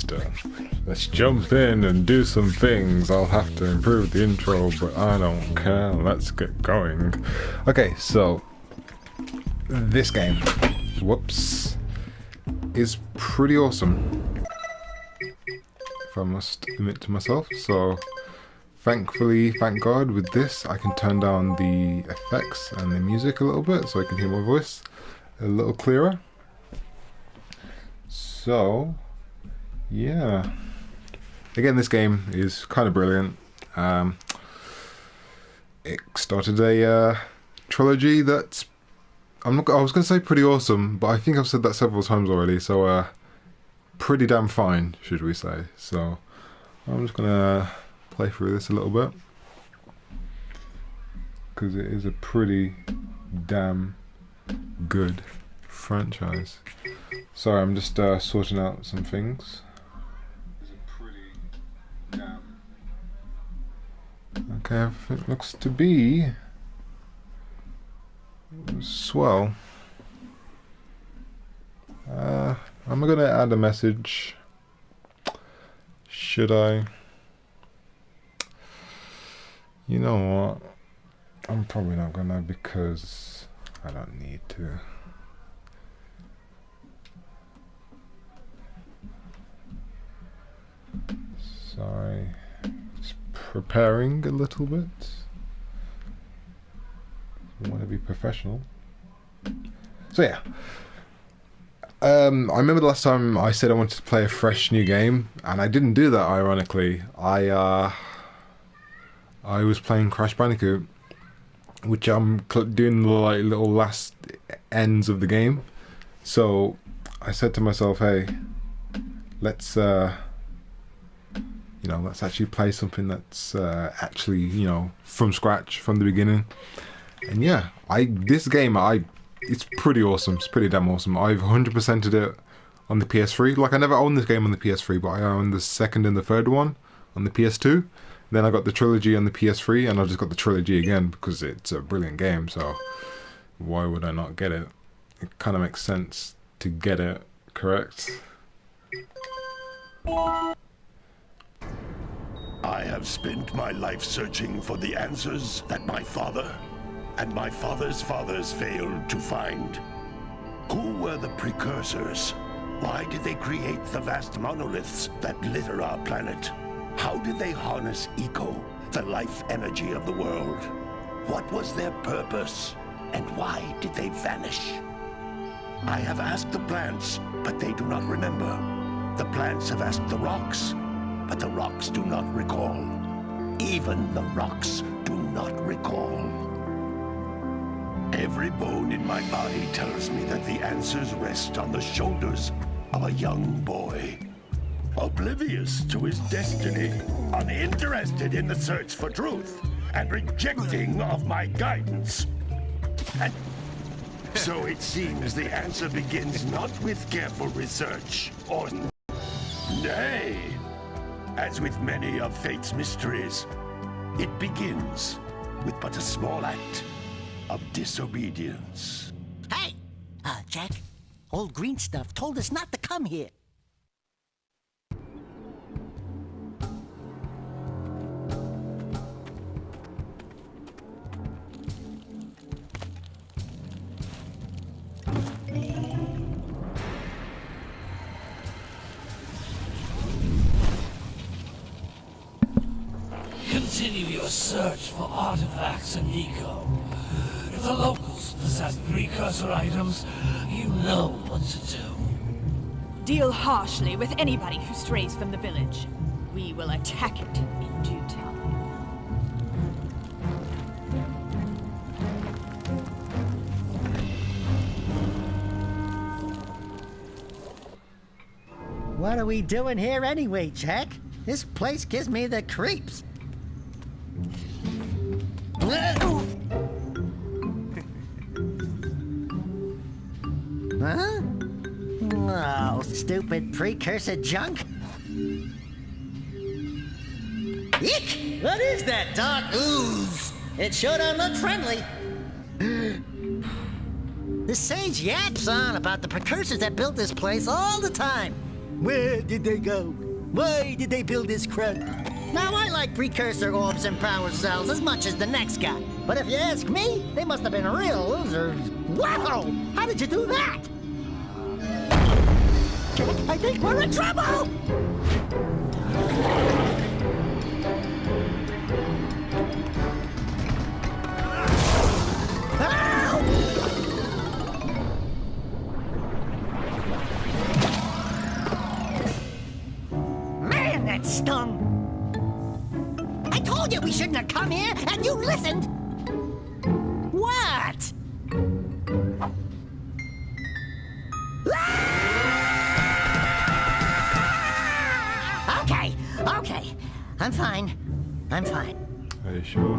TimeTwister. Let's jump in and do some things. I'll have to improve the intro, but I don't care. Let's get going. Okay, so this game, whoops, is pretty awesome, if I must admit to myself. So thankfully, thank God, with this I can turn down the effects and the music a little bit so I can hear my voice a little clearer. So yeah, again, this game is kind of brilliant. It started a trilogy that's I was going to say pretty awesome, but I think I've said that several times already, so pretty damn fine, should we say. So I'm just going to play through this a little bit, because it is a pretty damn good franchise. Sorry, I'm just sorting out some things. It's a pretty damn... Okay, everything looks to be swell. I'm gonna add a message. Should I? You know what? I'm probably not gonna, because I don't need to. Sorry, just preparing a little bit. I want to be professional. So yeah, I remember the last time I said I wanted to play a fresh new game, and I didn't do that. Ironically, I was playing Crash Bandicoot, which I'm doing the like little last ends of the game. So I said to myself, hey, let's let's actually play something that's actually, from scratch, from the beginning. And yeah, this game, it's pretty awesome. It's pretty damn awesome. I've 100%ed it on the PS3. Like, I never owned this game on the PS3, but I owned the second and the third one on the PS2. Then I got the trilogy on the PS3, and I just got the trilogy again because it's a brilliant game. So why would I not get it? It kind of makes sense to get it, correct? I have spent my life searching for the answers that my father and my father's fathers failed to find. Who were the Precursors? Why did they create the vast monoliths that litter our planet? How did they harness Eco, the life energy of the world? What was their purpose, and why did they vanish? I have asked the plants, but they do not remember. The plants have asked the rocks, but the rocks do not recall. Even the rocks do not recall. Every bone in my body tells me that the answers rest on the shoulders of a young boy. Oblivious to his destiny, uninterested in the search for truth, and rejecting of my guidance. And so it seems the answer begins not with careful research, or nay, as with many of fate's mysteries, it begins with but a small act of disobedience. Hey! Jack, old green stuff told us not to come here. Continue your search for artifacts in Eco. If the locals possess precursor items, you know what to do. Deal harshly with anybody who strays from the village. We will attack it in due time. What are we doing here anyway, Jack? This place gives me the creeps. Huh? Oh, stupid precursor junk. Eek! What is that dark ooze? It sure don't look friendly. The sage yaps on about the precursors that built this place all the time. Where did they go? Why did they build this crud? Now, I like precursor orbs and power cells as much as the next guy. But if you ask me, they must have been real losers. Wow! How did you do that? I think we're in trouble! Man, that stung! I told you we shouldn't have come here, and you listened! What? Okay. I'm fine. Are you sure?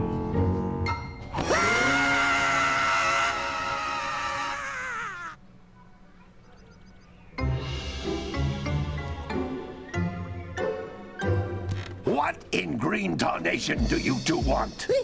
What in green tarnation do you two want? They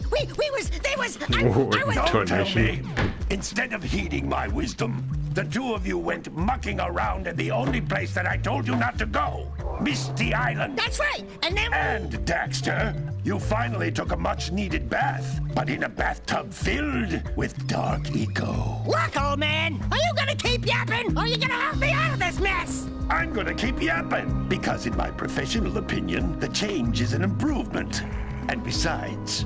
was... Don't tell me. Instead of heeding my wisdom, the two of you went mucking around in the only place that I told you not to go. Misty Island. That's right, and then... And, Daxter, you finally took a much-needed bath, but in a bathtub filled with dark eco. Look, old man, are you gonna keep yapping, or are you gonna help me out of this mess? I'm gonna keep yapping, because in my professional opinion, the change is an improvement. And besides,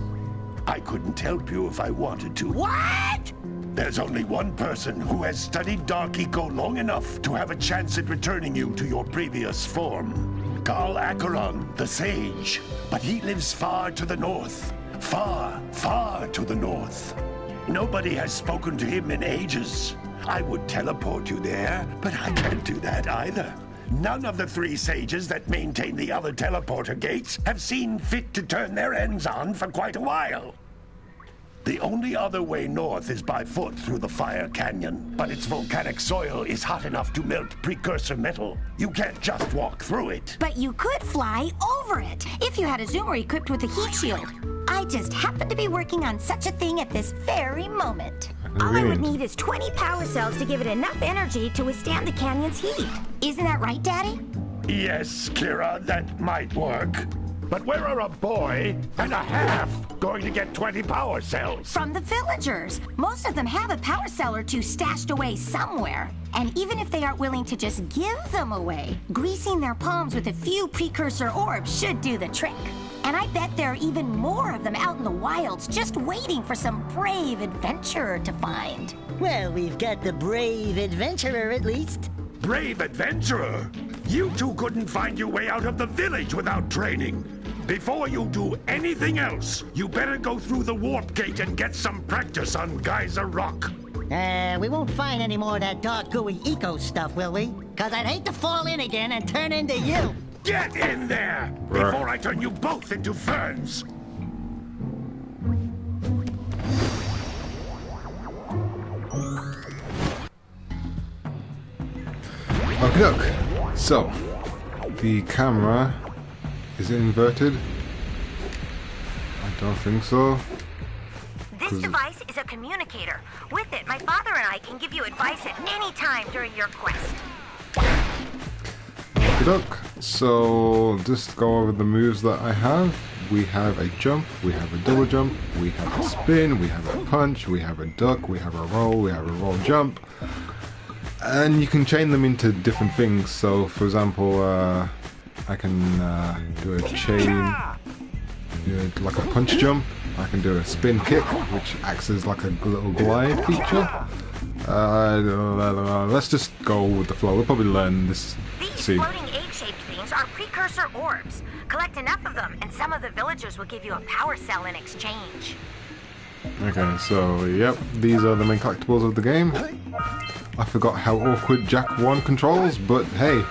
I couldn't help you if I wanted to. What? There's only one person who has studied Dark Eco long enough to have a chance at returning you to your previous form. Carl Acheron, the Sage. But he lives far to the north. Far, far to the north. Nobody has spoken to him in ages. I would teleport you there, but I can't do that either. None of the three sages that maintain the other teleporter gates have seen fit to turn their ends on for quite a while. The only other way north is by foot through the Fire Canyon, but its volcanic soil is hot enough to melt precursor metal. You can't just walk through it. But you could fly over it, if you had a zoomer equipped with a heat shield. I just happen to be working on such a thing at this very moment. All I would need is 20 power cells to give it enough energy to withstand the canyon's heat. Isn't that right, Daddy? Yes, Kira, that might work. But where are a boy and a half going to get 20 power cells? From the villagers. Most of them have a power cell or two stashed away somewhere. And even if they aren't willing to just give them away, greasing their palms with a few precursor orbs should do the trick. And I bet there are even more of them out in the wilds just waiting for some brave adventurer to find. Well, we've got the brave adventurer at least. Brave adventurer? You two couldn't find your way out of the village without training. Before you do anything else, you better go through the warp gate and get some practice on Geyser Rock. We won't find any more of that dark gooey eco stuff, will we? Cause I'd hate to fall in again and turn into you. Get in there before I turn you both into ferns. Okay, look. So, the camera, is it inverted? I don't think so. This device is a communicator. With it, my father and I can give you advice at any time during your quest. Okay, look. So, just go over the moves that I have. We have a jump, we have a double jump, we have a spin, we have a punch, we have a duck, we have a roll, we have a roll jump. And you can chain them into different things. So, for example, I can do a chain, like a punch jump. I can do a spin kick, which acts as like a little glide feature. Let's just go with the flow. We'll probably learn this These floating egg-shaped things are precursor orbs. Collect enough of them, and some of the villagers will give you a power cell in exchange. Okay, so, yep, these are the main collectibles of the game. I forgot how awkward Jack 1 controls, but hey.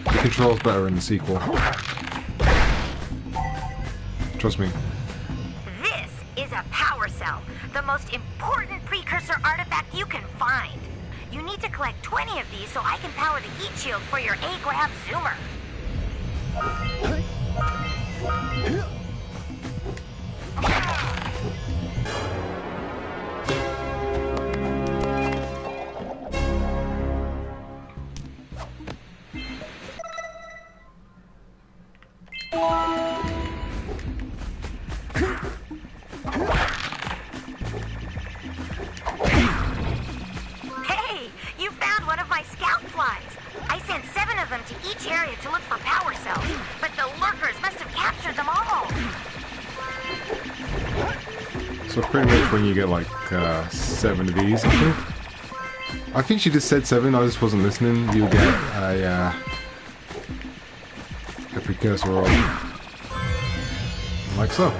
It controls better in the sequel. Trust me. This is a power cell, the most important precursor artifact you can find. You need to collect 20 of these so I can power the heat shield for your A-Grab zoomer. each area to look for power cells, but the lurkers must have captured them all. So pretty much when you get like 7 of these, I think. I think she just said 7, I just wasn't listening. You get a precursor orb. Like so.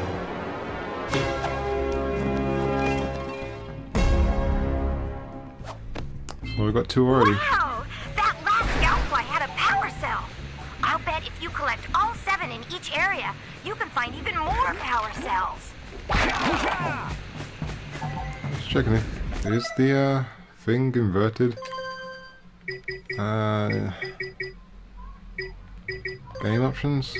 So we got 2 already. Wow! That last scoutfly had a power cell. I'll bet if you collect all 7 in each area, you can find even more power cells. Just checking it. Is the thing inverted? Game options?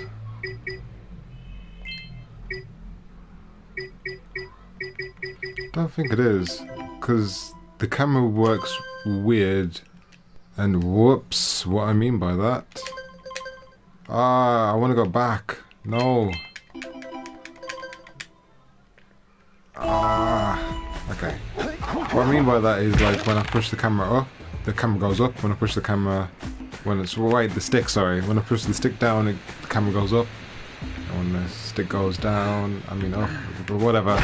Don't think it is, because the camera works weird. And whoops, what I mean by that? I want to go back. No. Okay. What I mean by that is like when I push the camera up, the camera goes up. When I push the camera, the stick, sorry. When I push the stick down, the camera goes up. And when the stick goes down, I mean up, or whatever.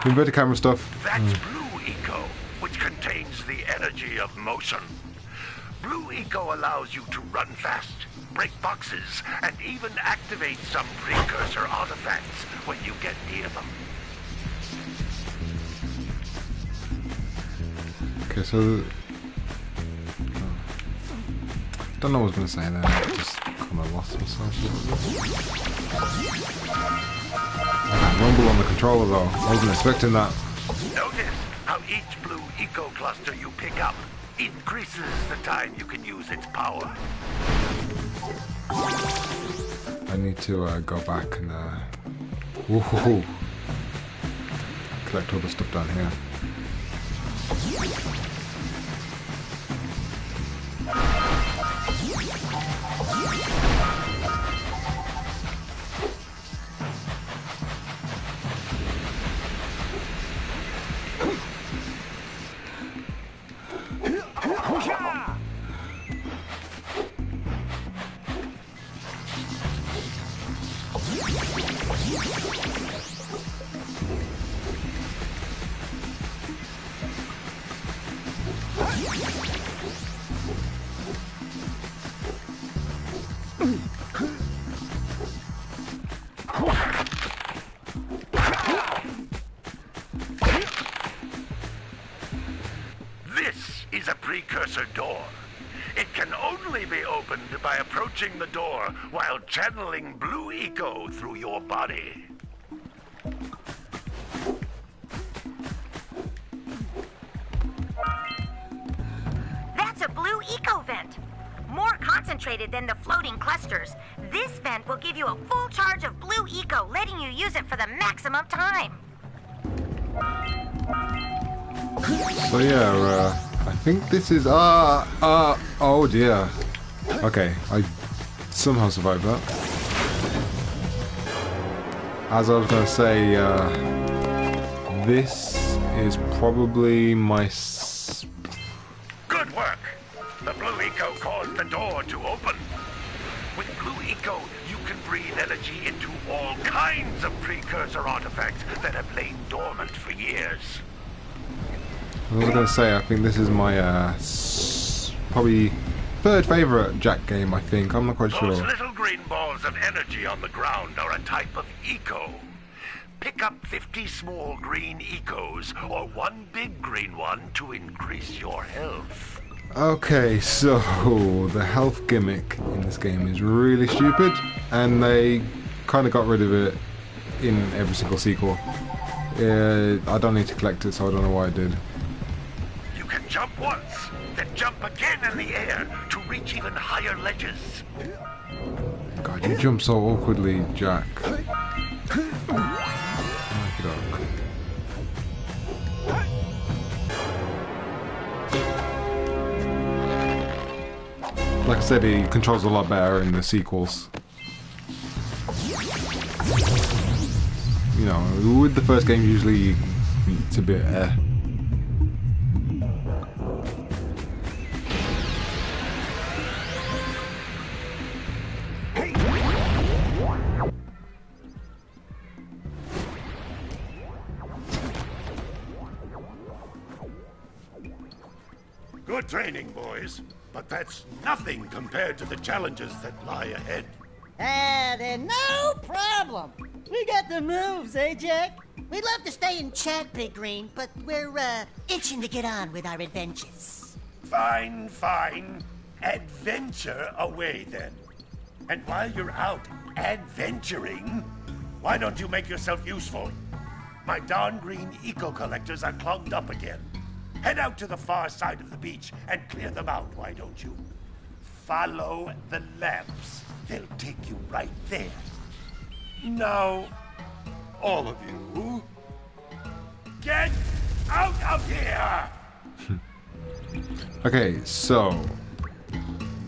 Inverted camera stuff. That's Blue Eco, which contains the energy of motion. Blue Eco allows you to run fast, break boxes, and even activate some precursor artifacts when you get near them. Okay, so don't know what I was gonna say there. I just kind of lost myself. Okay, rumble on the controller though. I wasn't expecting that. Notice how each Blue Eco cluster you pick up increases the time you can use its power. I need to go back and woohoo, collect all the stuff down here. This is a precursor door. It can only be opened by approaching the door while channeling Blue Eco through your body. That's a Blue Eco vent. More concentrated than the floating clusters. This vent will give you a full charge of Blue Eco, letting you use it for the maximum time. So yeah, I think this is oh dear. Okay, I somehow survived that. As I was gonna say, this is probably my. Good work! The Blue Eco caused the door to open. With Blue Eco, you can breathe energy into all kinds of precursor artifacts that have lain dormant for years. I was gonna say, I think this is my probably 3rd favorite Jack game. I think I'm not quite sure. Those little green balls of energy on the ground are a type of eco. Pick up 50 small green ecos or 1 big green one to increase your health. Okay, so the health gimmick in this game is really stupid, and they kind of got rid of it in every single sequel. I don't need to collect it, so I don't know why I did. You can jump once, then jump again in the air to reach even higher ledges. God, you jump so awkwardly, Jack. Like I said, he controls a lot better in the sequels. You know, with the first game usually it's a bit Good training, boys. But that's nothing compared to the challenges that lie ahead. Then no problem. We got the moves, eh, Jack? We'd love to stay and chat, Big Green, but we're, itching to get on with our adventures. Fine, fine. Adventure away, then. And while you're out adventuring, why don't you make yourself useful? My darn green eco-collectors are clogged up again. Head out to the far side of the beach and clear them out, why don't you? Follow the lamps. They'll take you right there. Now, all of you, get out of here! Okay, so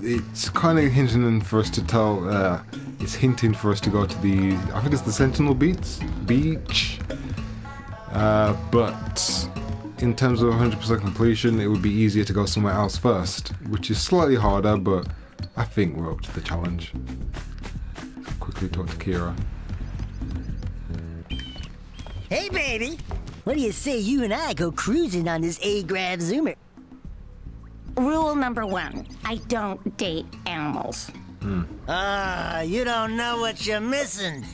it's kind of hinting for us to tell. It's hinting for us to go to the. I think it's the Sentinel Beach. But in terms of 100% completion, it would be easier to go somewhere else first, which is slightly harder, but I think we're up to the challenge. Quickly talk to Kira. Hey, baby. What do you say you and I go cruising on this A-Grav Zoomer? Rule number 1, I don't date animals. You don't know what you're missing.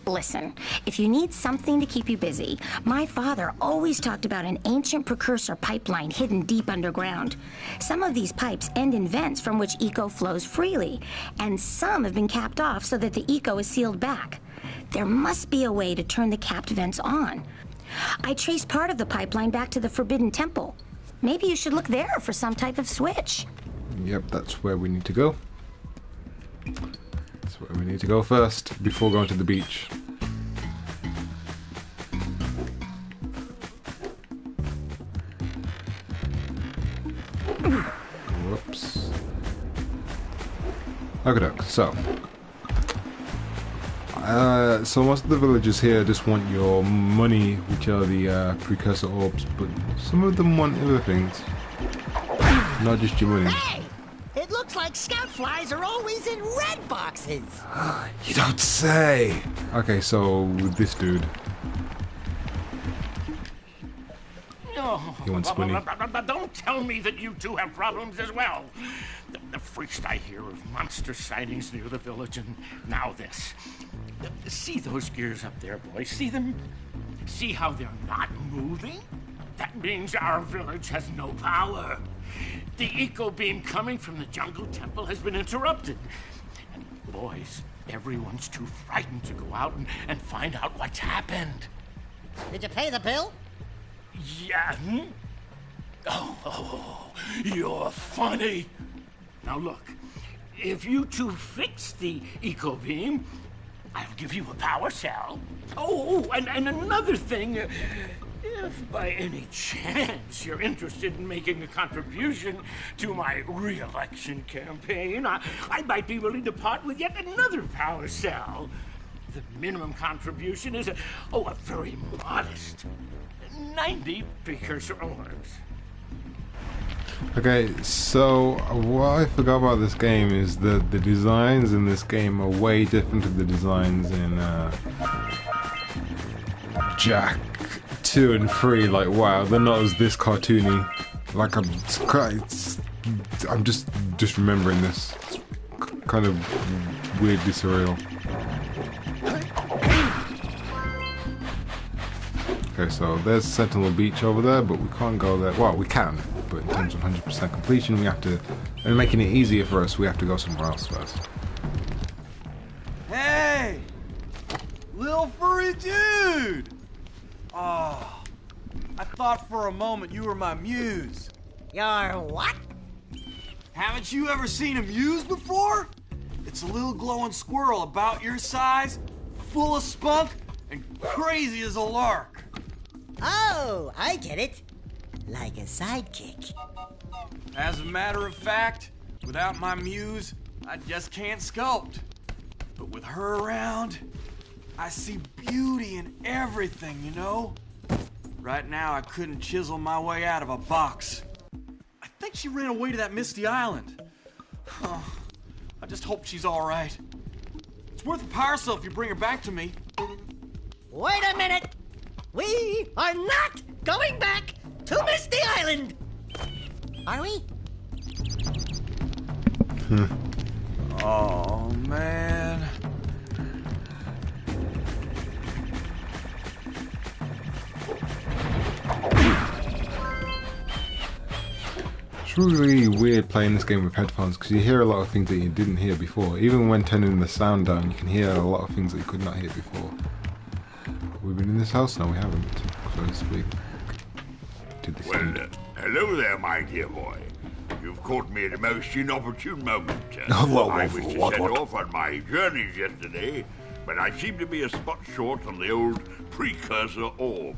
Listen, if you need something to keep you busy, my father always talked about an ancient precursor pipeline hidden deep underground. Some of these pipes end in vents from which eco flows freely, and some have been capped off so that the eco is sealed back. There must be a way to turn the capped vents on. I traced part of the pipeline back to the Forbidden Temple. Maybe you should look there for some type of switch. Yep, that's where we need to go. That's where we need to go first, before going to the beach. Whoops. Okay, so most of the villagers here just want your money, which are the precursor orbs, but some of them want other things, not just your money. Hey! It looks like scout flies are always in red boxes. You don't say! Okay, so with this dude. He wants money. Don't tell me that you two have problems as well. The first I hear of monster sightings near the village, and now this. See those gears up there, boys? See them? See how they're not moving? That means our village has no power. The eco beam coming from the jungle temple has been interrupted. And boys, everyone's too frightened to go out and find out what's happened. Did you pay the bill? Yeah. Oh, you're funny. Now look, if you two fix the eco beam, I'll give you a power cell. Oh, and another thing, if by any chance you're interested in making a contribution to my re-election campaign, I might be willing to part with yet another power cell. The minimum contribution is a very modest 90 precursor orbs. Okay, so what I forgot about this game is that the designs in this game are way different to the designs in Jack 2 and 3. Like, wow, they're not as this cartoony. Like, I'm just remembering this. It's kind of weirdly surreal. Okay, so there's Sentinel Beach over there, but we can't go there. Well, we can, but in terms of 100% completion, we have to, and making it easier for us, we have to go somewhere else first. Hey! Little furry dude! Oh, I thought for a moment you were my muse. Your what? Haven't you ever seen a muse before? It's a little glowing squirrel about your size, full of spunk, and crazy as a lark. Oh, I get it. Like a sidekick. As a matter of fact, without my muse, I just can't sculpt. But with her around, I see beauty in everything, you know? Right now, I couldn't chisel my way out of a box. I think she ran away to that misty island. I just hope she's all right. It's worth a power cell if you bring her back to me. Wait a minute! We are not going back to Misty Island. Are we? Oh, man. It's really weird playing this game with headphones because you hear a lot of things that you didn't hear before. Even when turning the sound down, you can hear a lot of things that you could not hear before. We've been in this house? No, we haven't. So to speak. Well, hello there, my dear boy. You've caught me at a most inopportune moment. Whoa, I was to set what? off on my journeys yesterday, but I seem to be a spot short on the old Precursor orbs.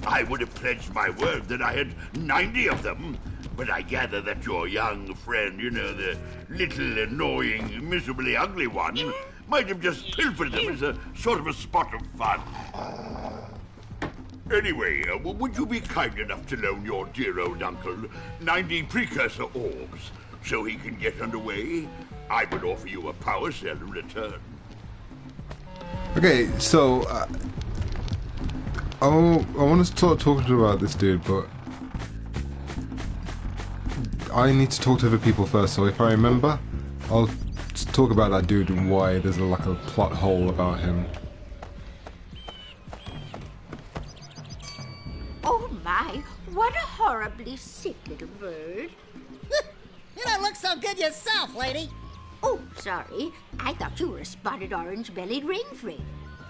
I would have pledged my word that I had 90 of them, but I gather that your young friend, you know, the little, annoying, miserably ugly one, might have just pilfered them as a sort of a spot of fun. Anyway, would you be kind enough to loan your dear old uncle 90 Precursor orbs so he can get underway? I would offer you a power cell in return. Okay, so I want to start talking about this dude, but I need to talk to other people first. So if I remember, I'll talk about that dude and why there's like a plot hole about him. Oh my, what a horribly sick little bird. You don't look so good yourself, lady. Oh, sorry. I thought you were a spotted orange-bellied rainfree.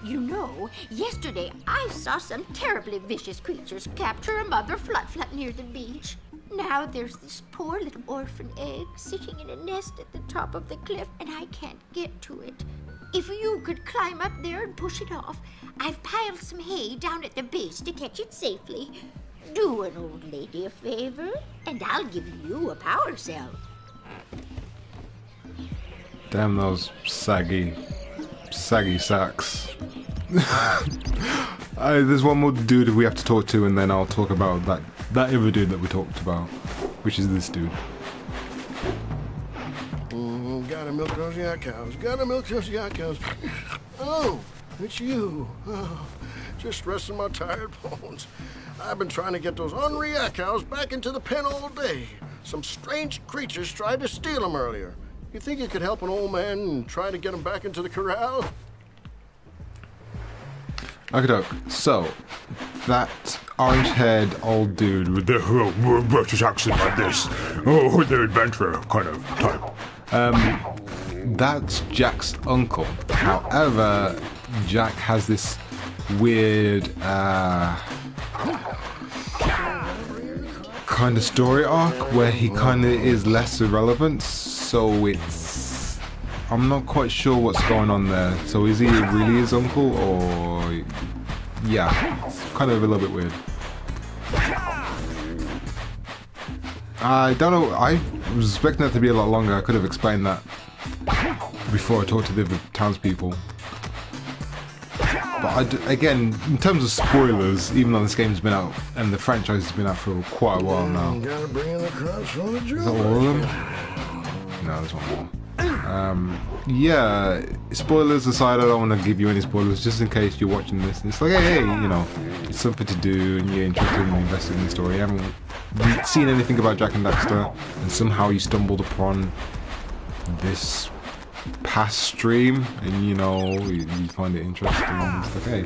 You know, yesterday I saw some terribly vicious creatures capture a mother flut-flut near the beach. Now there's this poor little orphan egg sitting in a nest at the top of the cliff, and I can't get to it. If you could climb up there and push it off, I've piled some hay down at the base to catch it safely. Do an old lady a favor, and I'll give you a power cell. Damn those saggy sacks. There's one more dude we have to talk to, and then I'll talk about that other dude that we talked about, which is this dude. Gotta milk those yak cows. Gotta milk those yak cows. Oh, it's you. Oh, just resting my tired bones. I've been trying to get those ornery yak cows back into the pen all day. Some strange creatures tried to steal them earlier. You think you could help an old man and try to get them back into the corral? Okay, doke. So, that orange-haired old dude with the British accent like this, the adventurer kind of type. That's Jack's uncle. However, Jack has this weird kind of story arc where he kind of is less irrelevant. So it's, I'm not quite sure what's going on there. So is he really his uncle, or yeah, it's kind of a little bit weird. I don't know. I was expecting that to be a lot longer. I could have explained that before I talked to the other townspeople. But again, in terms of spoilers, even though this game's been out and the franchise has been out for quite a while now. Gotta bring in the crops from the Is that all of them? No, there's one more. Yeah, spoilers aside, I don't want to give you any spoilers just in case you're watching this and it's like, hey, you know, it's something to do and you're interested in investing in the story. You haven't seen anything about Jack and Daxter, and somehow you stumbled upon this past stream and you know, you find it interesting and it's like, hey,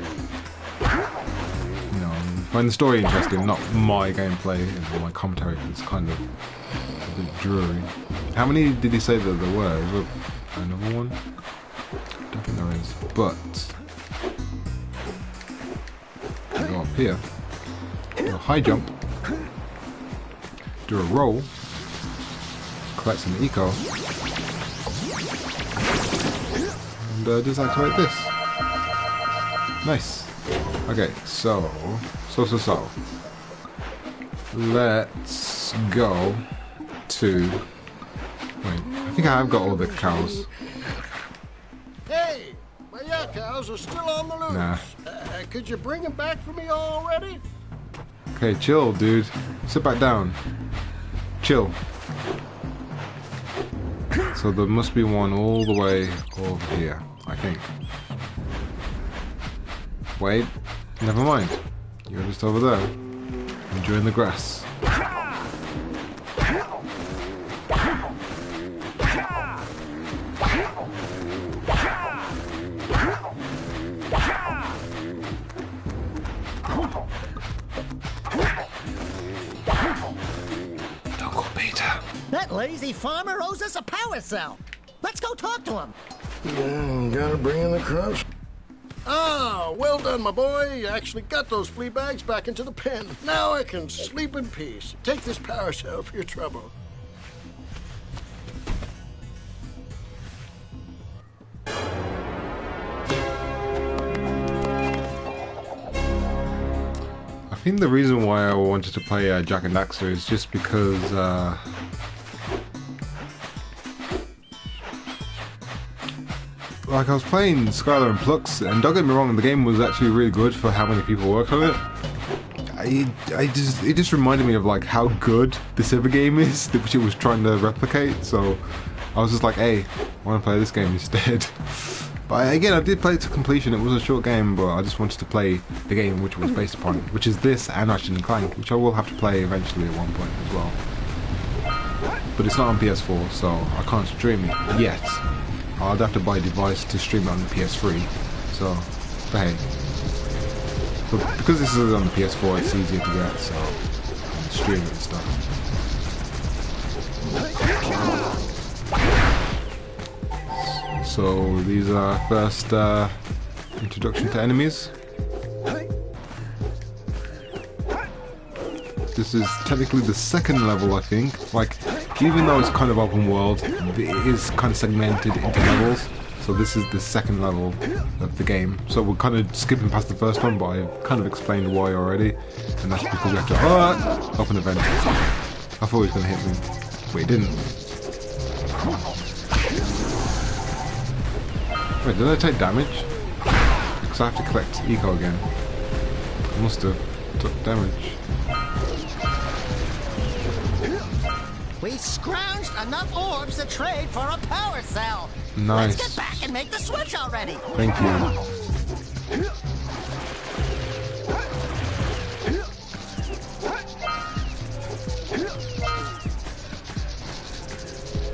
you know, you find the story interesting, not my gameplay and my commentary. It's kind of a bit dreary. How many did he say that there were? Is there another one? I don't think there is. But I'll go up here, do a high jump, do a roll, collect some eco, and deactivate this. Nice. Okay, so. Let's go to. Wait, I think I have got all the cows. Hey, my yak cows are still on the loose. Nah. Could you bring them back for me already? Okay, chill, dude. Sit back down. Chill. So there must be one all the way over here, I think. Wait, never mind. You're just over there. Enjoying the grass. Don't go, Peter. That lazy farmer owes us a power cell. Let's go talk to him. Yeah, gotta bring in the crops. Ah, well done, my boy. You actually got those flea bags back into the pen. Now I can sleep in peace. Take this power cell for your trouble. I think the reason why I wanted to play Jack and Daxter is just because like I was playing Skylar and Plux, and don't get me wrong, the game was actually really good for how many people worked on it. It just reminded me of like how good this other game is, which it was trying to replicate. So I was just like, hey, I want to play this game instead. But again, I did play it to completion. It was a short game, but I just wanted to play the game which it was based upon, which is this and Ratchet & Clank, which I will have to play eventually at one point as well. But it's not on PS4, so I can't stream it yet. I'll have to buy a device to stream it on the PS3. So, but hey. But because this is on the PS4, it's easier to get, so stream it and stuff. So these are first introduction to enemies. This is technically the second level, I think. Like, even though it's kind of open world, it is kind of segmented into levels. So this is the second level of the game. So we're kind of skipping past the first one, but I've kind of explained why already. And that's because we have to open the vent. I thought he was going to hit me, but he didn't. Wait, did I take damage? Because I have to collect eco again. I must have took damage. We scrounged enough orbs to trade for a power cell. Nice. Let's get back and make the switch already. Thank you.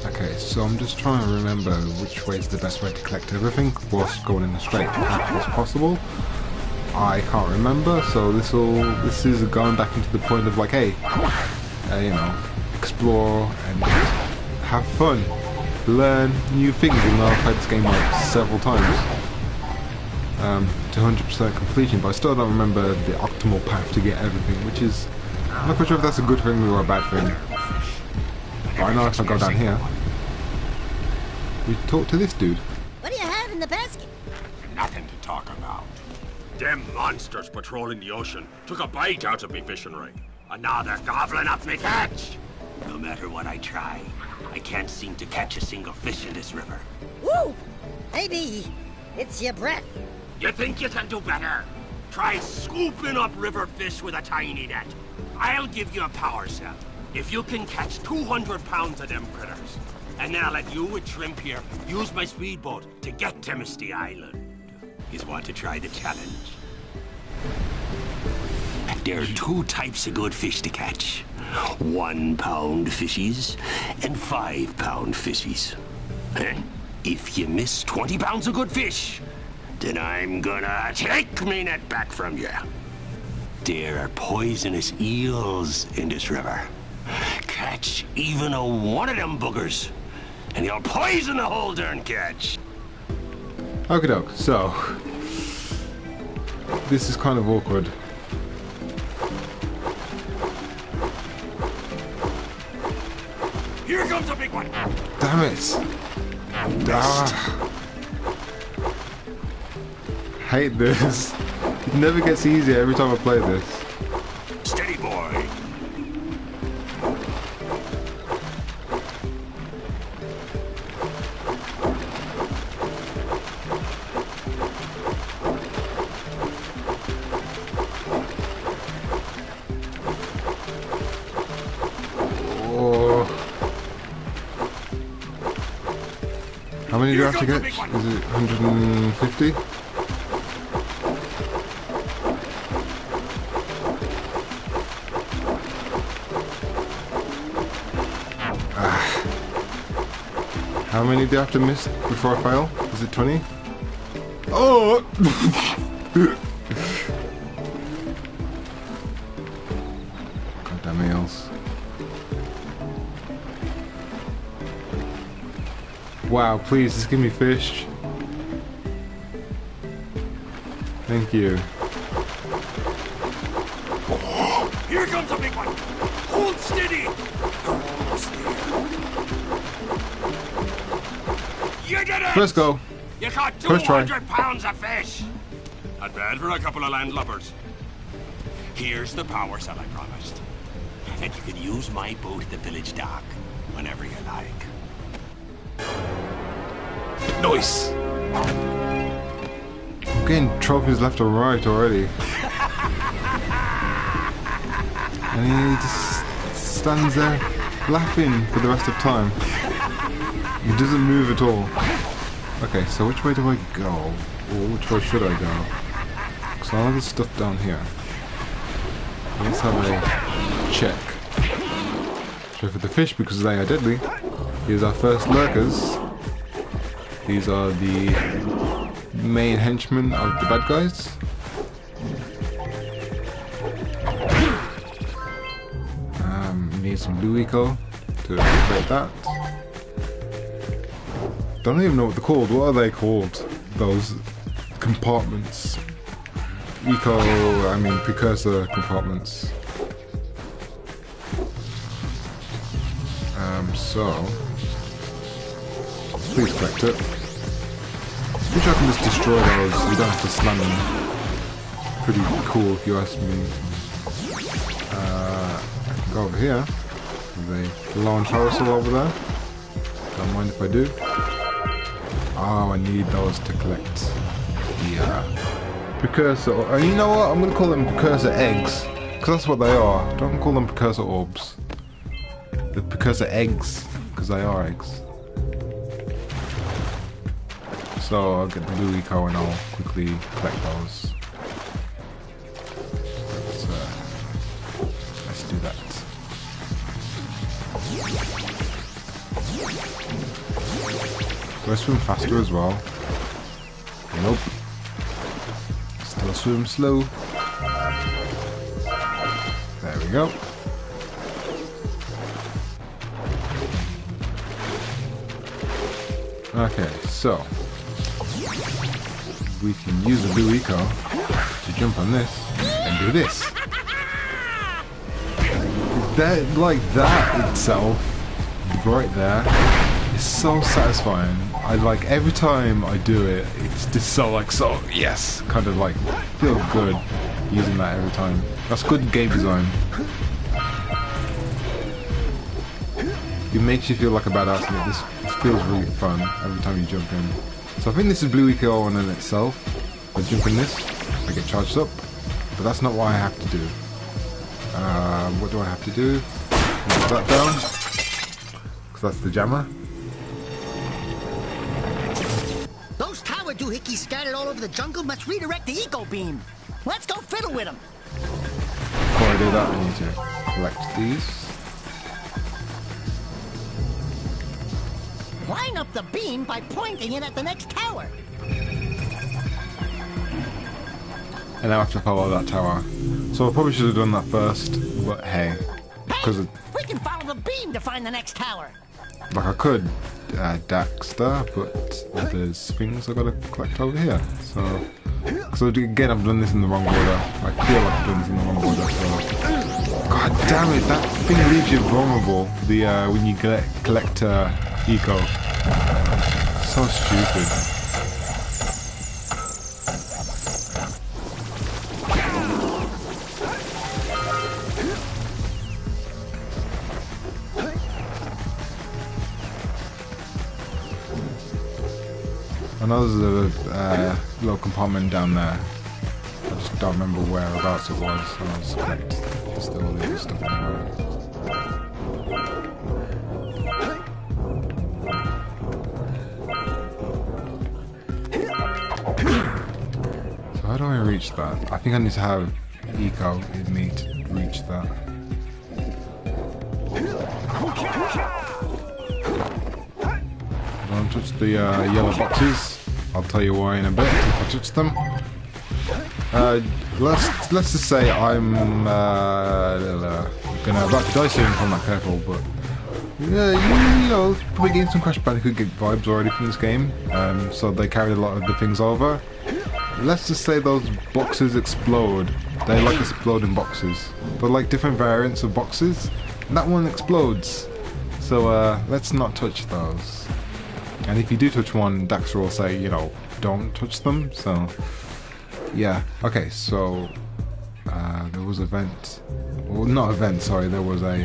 Okay, so I'm just trying to remember which way is the best way to collect everything whilst going in a straight path as possible. I can't remember, so this is going back into the point of like, hey, you know, explore and have fun, learn new things. Even though I've played this game like several times to 100% completion, but I still don't remember the optimal path to get everything, which is, I'm not quite sure if that's a good thing or a bad thing. But I know if I go down here, we talk to this dude. What do you have in the basket? Nothing to talk about. Them monsters patrolling the ocean took a bite out of me fishing ring, and now they're gobbling up me catch. No matter what I try, I can't seem to catch a single fish in this river. Woo! Maybe it's your breath. You think you can do better? Try scooping up river fish with a tiny net. I'll give you a power cell if you can catch 200 pounds of them critters. And then I'll let you with Shrimp here use my speedboat to get to Misty Island. You want to try the challenge? There are two types of good fish to catch. 1 pound fishies and 5 pound fishies. If you miss 20 pounds of good fish, then I'm gonna take me net back from you. There are poisonous eels in this river. Catch even one of them boogers, and you'll poison the whole darn catch. Okie doke, so this is kind of awkward. Here comes a big one. Damn it! Hate this. It never gets easier every time I play this. Steady, boy. How many do you have to get? Is it 150? How many do I have to miss before I fail? Is it 20? Oh! Goddamn eels. Wow, please, just give me fish. Thank you. Here comes a big one! Hold steady! You're almost there. You did it! First go. You caught First try. 200 pounds of fish! Not bad for a couple of landlubbers. Here's the power cell I promised. And you can use my boat at the village dock whenever you like. Nice! I'm getting trophies left or right already. And he just stands there laughing for the rest of time. He doesn't move at all. Okay, so which way do I go? Or which way should I go? Because all the stuff down here. Let's have a check. Check for the fish because they are deadly. Here's our first lurkers. These are the main henchmen of the bad guys. Need some blue eco to activate that. Don't even know what they're called. What are they called? Those compartments. Precursor compartments. So please collect it. Wish I can just destroy those. You don't have to slam them. Pretty cool if you ask me. I can go over here. There's a launch hostile over there. Don't mind if I do. Oh, I need those to collect the precursor. And you know what? I'm going to call them precursor eggs. Because that's what they are. Don't call them precursor orbs. The precursor eggs. Because they are eggs. So I'll get the blue eco and I'll quickly collect those. Let's do that. Do I swim faster as well? Nope. Still swim slow. There we go. Okay, so we can use the blue eco to jump on this and do this. That itself, right there, is so satisfying. I like every time I do it, it's just so yes, kind of like feel good using that every time. That's good game design. It makes you feel like a badass, and this feels really fun every time you jump in. So I think this is blue eco on in itself. I jump in this, I get charged up, but that's not what I have to do. What do I have to do? Put that down, because that's the jammer. Those tower doohickeys scattered all over the jungle must redirect the eco beam. Let's go fiddle with them. Before I do that, I need to collect these. Line up the beam by pointing it at the next tower. And now I have to follow that tower. So I probably should have done that first, but hey. Because we can follow the beam to find the next tower. like I could Daxter, but there's things I gotta collect over here. So again, I've done this in the wrong order. I feel like I've done this in the wrong order. So God damn it, that thing leaves you vulnerable. The when you collect eco. So stupid. I know there's a little compartment down there. I just don't remember whereabouts it was, so I'll just collect just all the other stuff anyway. So how do I reach that? I think I need to have eco in me to reach that. I touch the yellow boxes. I'll tell you why in a bit if I touch them. Let's just say I'm gonna about to die soon from that purple, but yeah, you know, probably getting some Crash Bandicoot vibes already from this game. So they carried a lot of the things over. Let's just say those boxes explode. They like exploding boxes, but like different variants of boxes. That one explodes. So let's not touch those. And if you do touch one, Daxter will say, you know, don't touch them. So yeah. Okay. So there was a vent. Well, not a vent. Sorry. There was a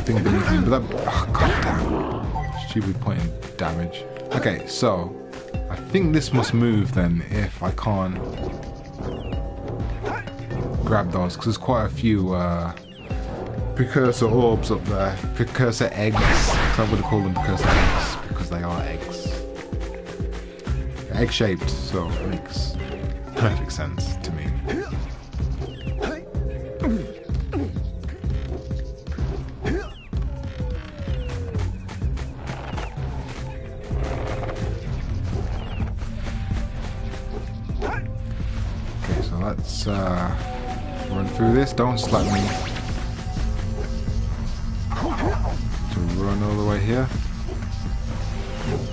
thing beneath me. But that. Oh, God damn. Stupid point in damage. Okay. So I think this must move then if I can't grab those, because there's quite a few precursor orbs up there. Precursor eggs. So I'm going to call them precursor eggs because they are eggs. Egg shaped, so it makes perfect sense to me. Okay, so let's run through this. Don't slap me. To run all the way here.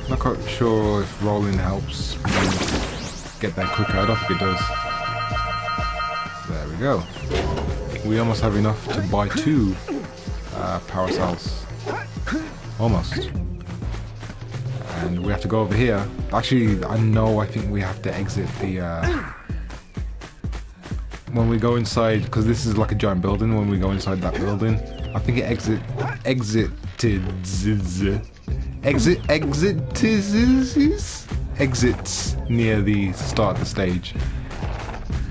Not quite sure if rolling helps me get there quicker. I don't think it does. There we go. We almost have enough to buy 2 power cells. Almost. And we have to go over here. Actually, I think we have to exit the... when we go inside, because this is like a giant building, when we go inside that building, I think it exits near the start of the stage.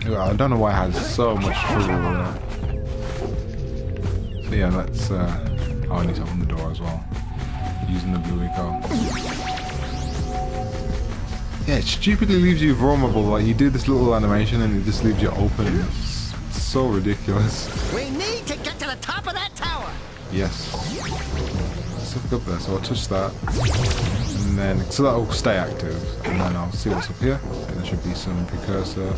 I don't know why I had so much trouble with that. So yeah, let's I need to open the door as well, using the blue eco. Yeah, it stupidly leaves you vulnerable. Like, you do this little animation and it just leaves you open. It's so ridiculous. We need to get to the top of that tower. Yes. Let's look up there. So I'll touch that, and then so that'll stay active, and then I'll see what's up here. And there should be some precursor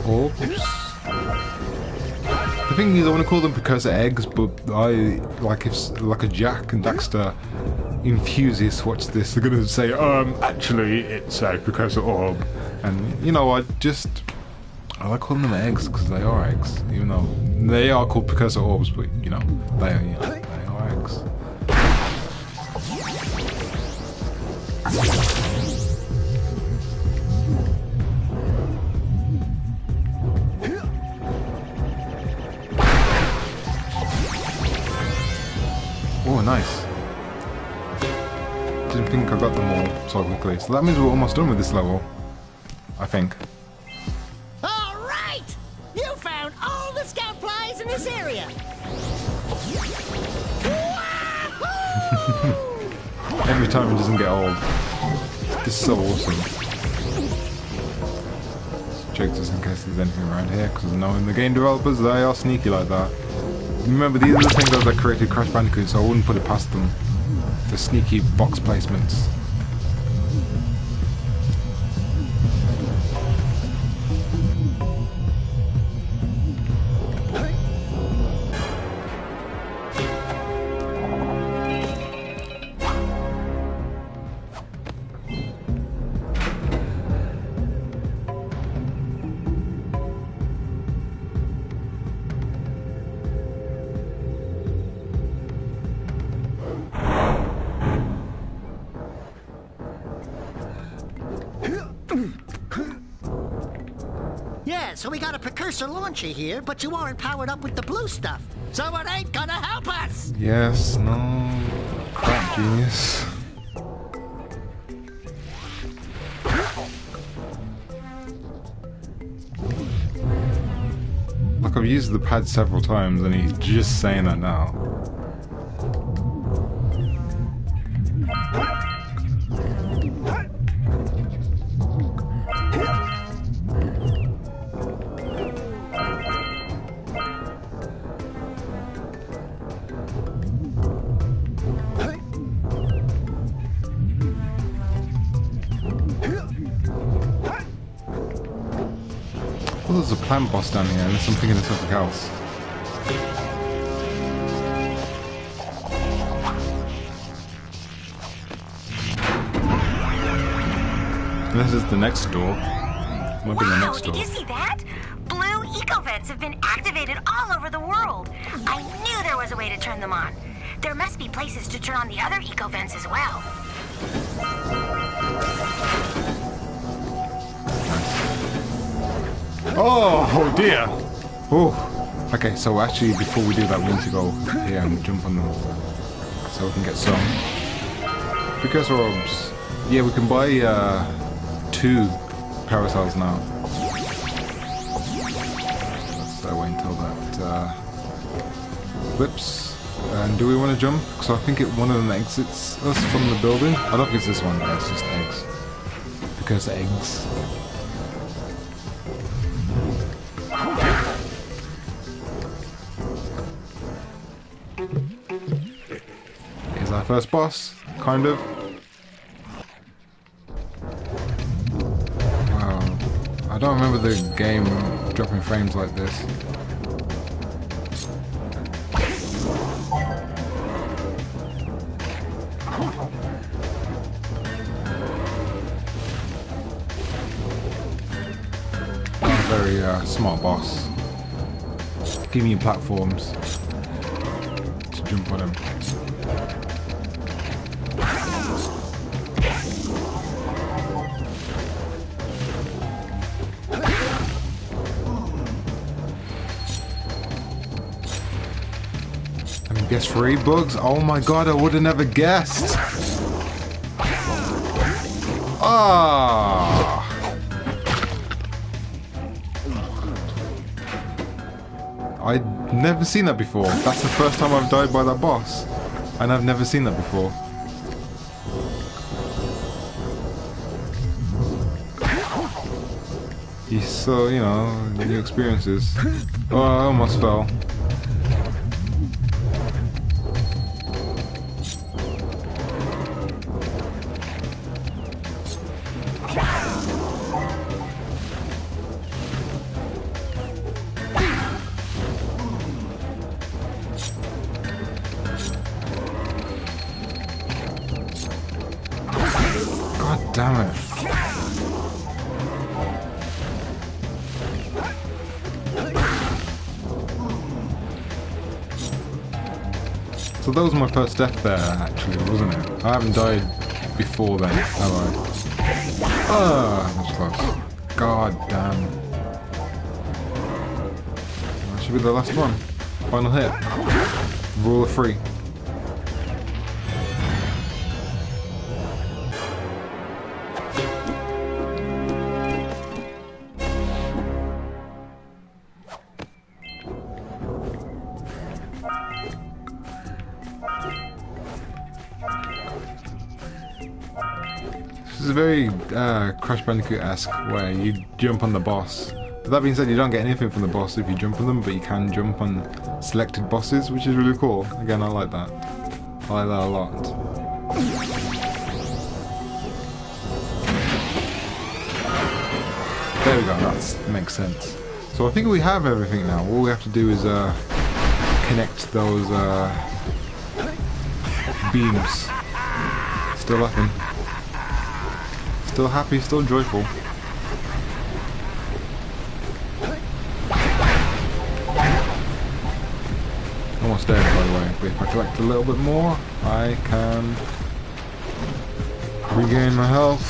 orbs. The thing is, I want to call them precursor eggs, but I like if like a Jack and Daxter enthusiasts watch this, they're gonna say, actually it's a precursor orb, and you know, I like calling them eggs because they are eggs, even though they are called precursor orbs, but you know, they are eggs. Oh, nice. Didn't think I got them all so quickly. So that means we're almost done with this level, I think. All right! You found all the scout flies in this area. Every time it doesn't get old. This is so awesome. Let's check just in case there's anything around here, because knowing the game developers, they are sneaky like that. Remember, these are the things that created Crash Bandicoot, so I wouldn't put it past them. The sneaky box placements. Yeah, so we got a precursor launcher here, but you aren't powered up with the blue stuff. So it ain't gonna help us! Yes, no. Crap, genius. Like, I've used the pad several times and he's just saying that now. thought there was a plant boss down here, unless I'm thinking of something else. This is the next door. Might be the next door. Did you see that? Blue eco-vents have been activated all over the world. I knew there was a way to turn them on. There must be places to turn on the other eco-vents as well. Oh dear! Oh, okay. So actually, before we do that, we need to go here and jump on them, so we can get some Precursor orbs. Yeah, we can buy 2 parasols now. Let's wait until that flips. And do we want to jump? Because I think one of them exits us from the building. I don't think it's this one. Yeah, it's just eggs. Because eggs. Here's our first boss, kind of. Wow. I don't remember the game dropping frames like this. Very smart boss. Giving you platforms to jump on him. And guess 3 bugs? Oh my god, I would have never guessed! Ah! I'd never seen that before. That's the first time I've died by that boss. And I've never seen that before. So, you know, new experiences. Oh, I almost fell. Damn it. So that was my first death there, actually, wasn't it? I haven't died before then, have I? Ah, that's close. God damn. That should be the last one. Final hit. Rule of 3. This is a very Crash Bandicoot-esque where you jump on the boss. But that being said, you don't get anything from the boss if you jump on them, but you can jump on selected bosses, which is really cool. Again, I like that. I like that a lot. There we go, that makes sense. So I think we have everything now. All we have to do is connect those beams. Still laughing. Still happy, still joyful. Almost dead, by the way. But if I collect a little bit more, I can regain my health.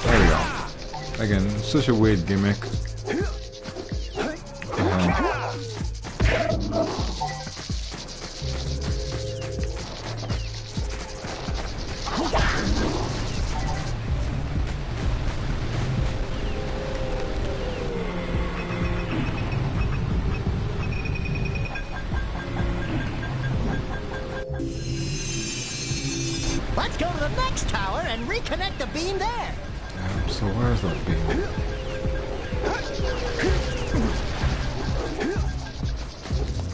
There we go. Again, such a weird gimmick. Let's go to the next tower and reconnect the beam there. So where's that beam?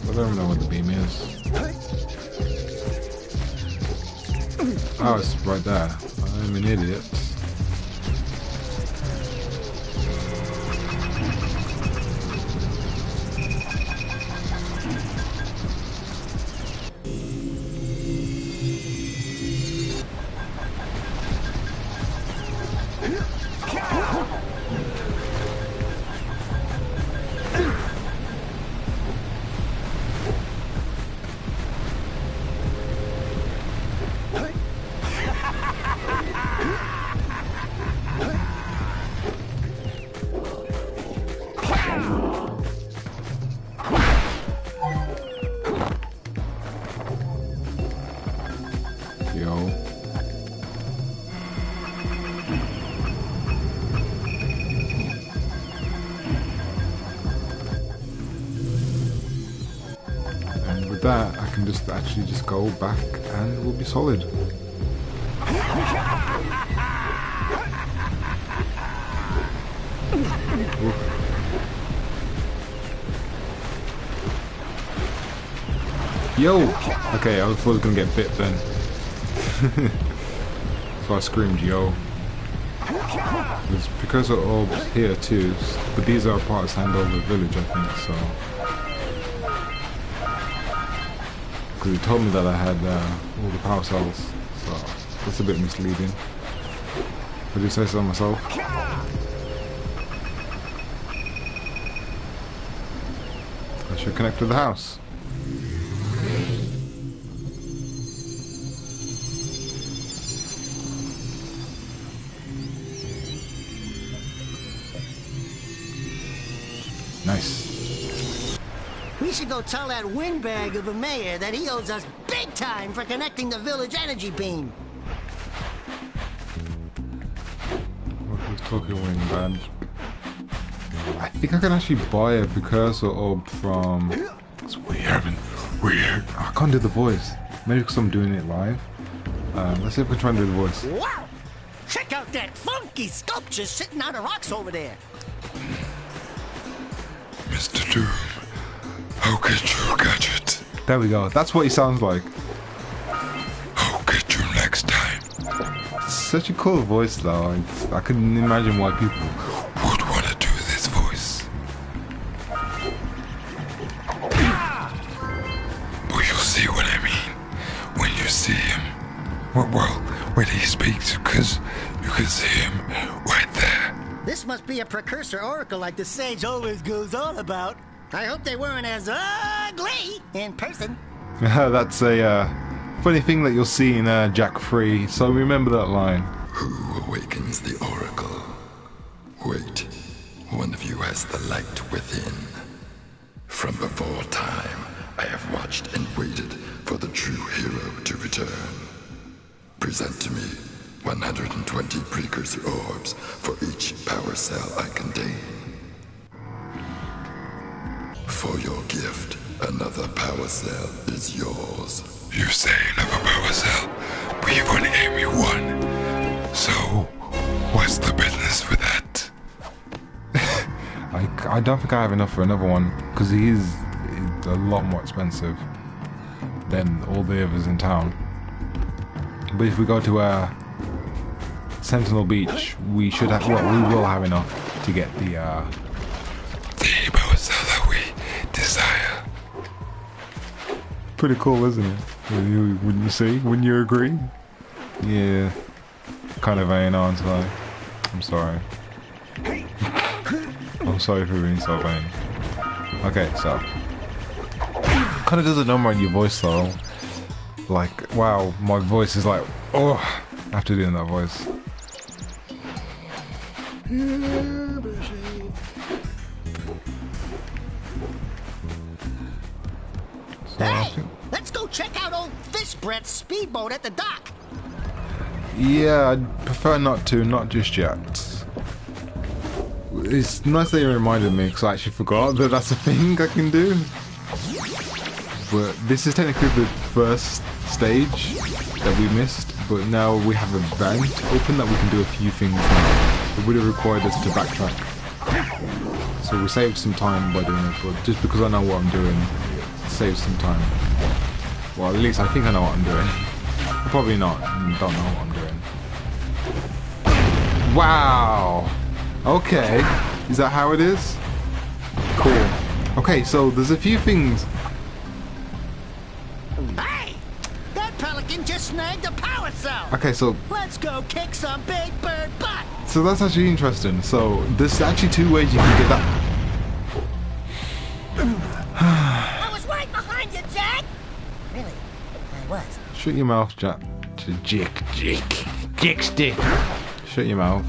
I don't know what the beam is. Oh, it's right there. I'm an idiot. that, I can just actually just go back and we'll be solid. Yo! Okay, I thought I was gonna get bit then. So I screamed yo. There's precursor orbs here too, but these are part of Sandover village, I think, so. Because he told me that I had all the power cells, so that's a bit misleading. Would you say so myself? I should connect to the house. Nice. We should go tell that windbag of a mayor that he owes us big time for connecting the village energy beam. Who's talking windbag? I think I can actually buy a precursor orb from... It's weird. I can't do the voice. Maybe because I'm doing it live. Let's see if we can try and do the voice. Wow! Check out that funky sculpture sitting on the rocks over there. Mr. Doom, I'll get your gadget. There we go. That's what he sounds like. I'll get you next time. It's such a cool voice, though. I couldn't imagine why people would want to do this voice. But you'll see what I mean when you see him. Well, when he speaks, because you can see him right there. This must be a precursor oracle like the sage always goes on about. I hope they weren't as ugly in person. That's a funny thing that you'll see in Jack 3, so remember that line. Who awakens the oracle? Wait, one of you has the light within. From before time, I have watched and waited for the true hero to return. Present to me 120 precursor orbs for each power cell I contain. For your gift, another power cell is yours. You say another power cell, but you've only gave me one. So, what's the business with that? I don't think I have enough for another one, because he is a lot more expensive than all the others in town. But if we go to Sentinel Beach, we should have, well, we will have enough to get the power cell that we desire. Pretty cool, isn't it? Wouldn't you say? Wouldn't you agree? Yeah. Kind of vain, aren't I? I'm sorry. I'm sorry for being so vain. Okay, so. Kind of does a number on your voice though. Like, wow, my voice is like, oh, after doing that voice. Hey, let's go check out old Fish Brett's speedboat at the dock. Yeah, I'd prefer not just yet. It's nice that you reminded me, because I actually forgot that that's a thing I can do. But this is technically the first stage that we missed, but now we have a vent open that we can do a few things now. It would have required us to backtrack. So we saved some time by doing it, but just because I know what I'm doing, it saves some time. Well, at least I think I know what I'm doing. Probably not, don't know what I'm doing. Wow! Okay, is that how it is? Cool. Okay, so there's a few things. Hey! That pelican just snagged a power cell! Okay, so... Let's go kick some big bird butt! So that's actually interesting. So there's actually two ways you can get that. I was right behind you, Jack! Really? I was. Shut your mouth, Jack. Jickstick. Shut your mouth.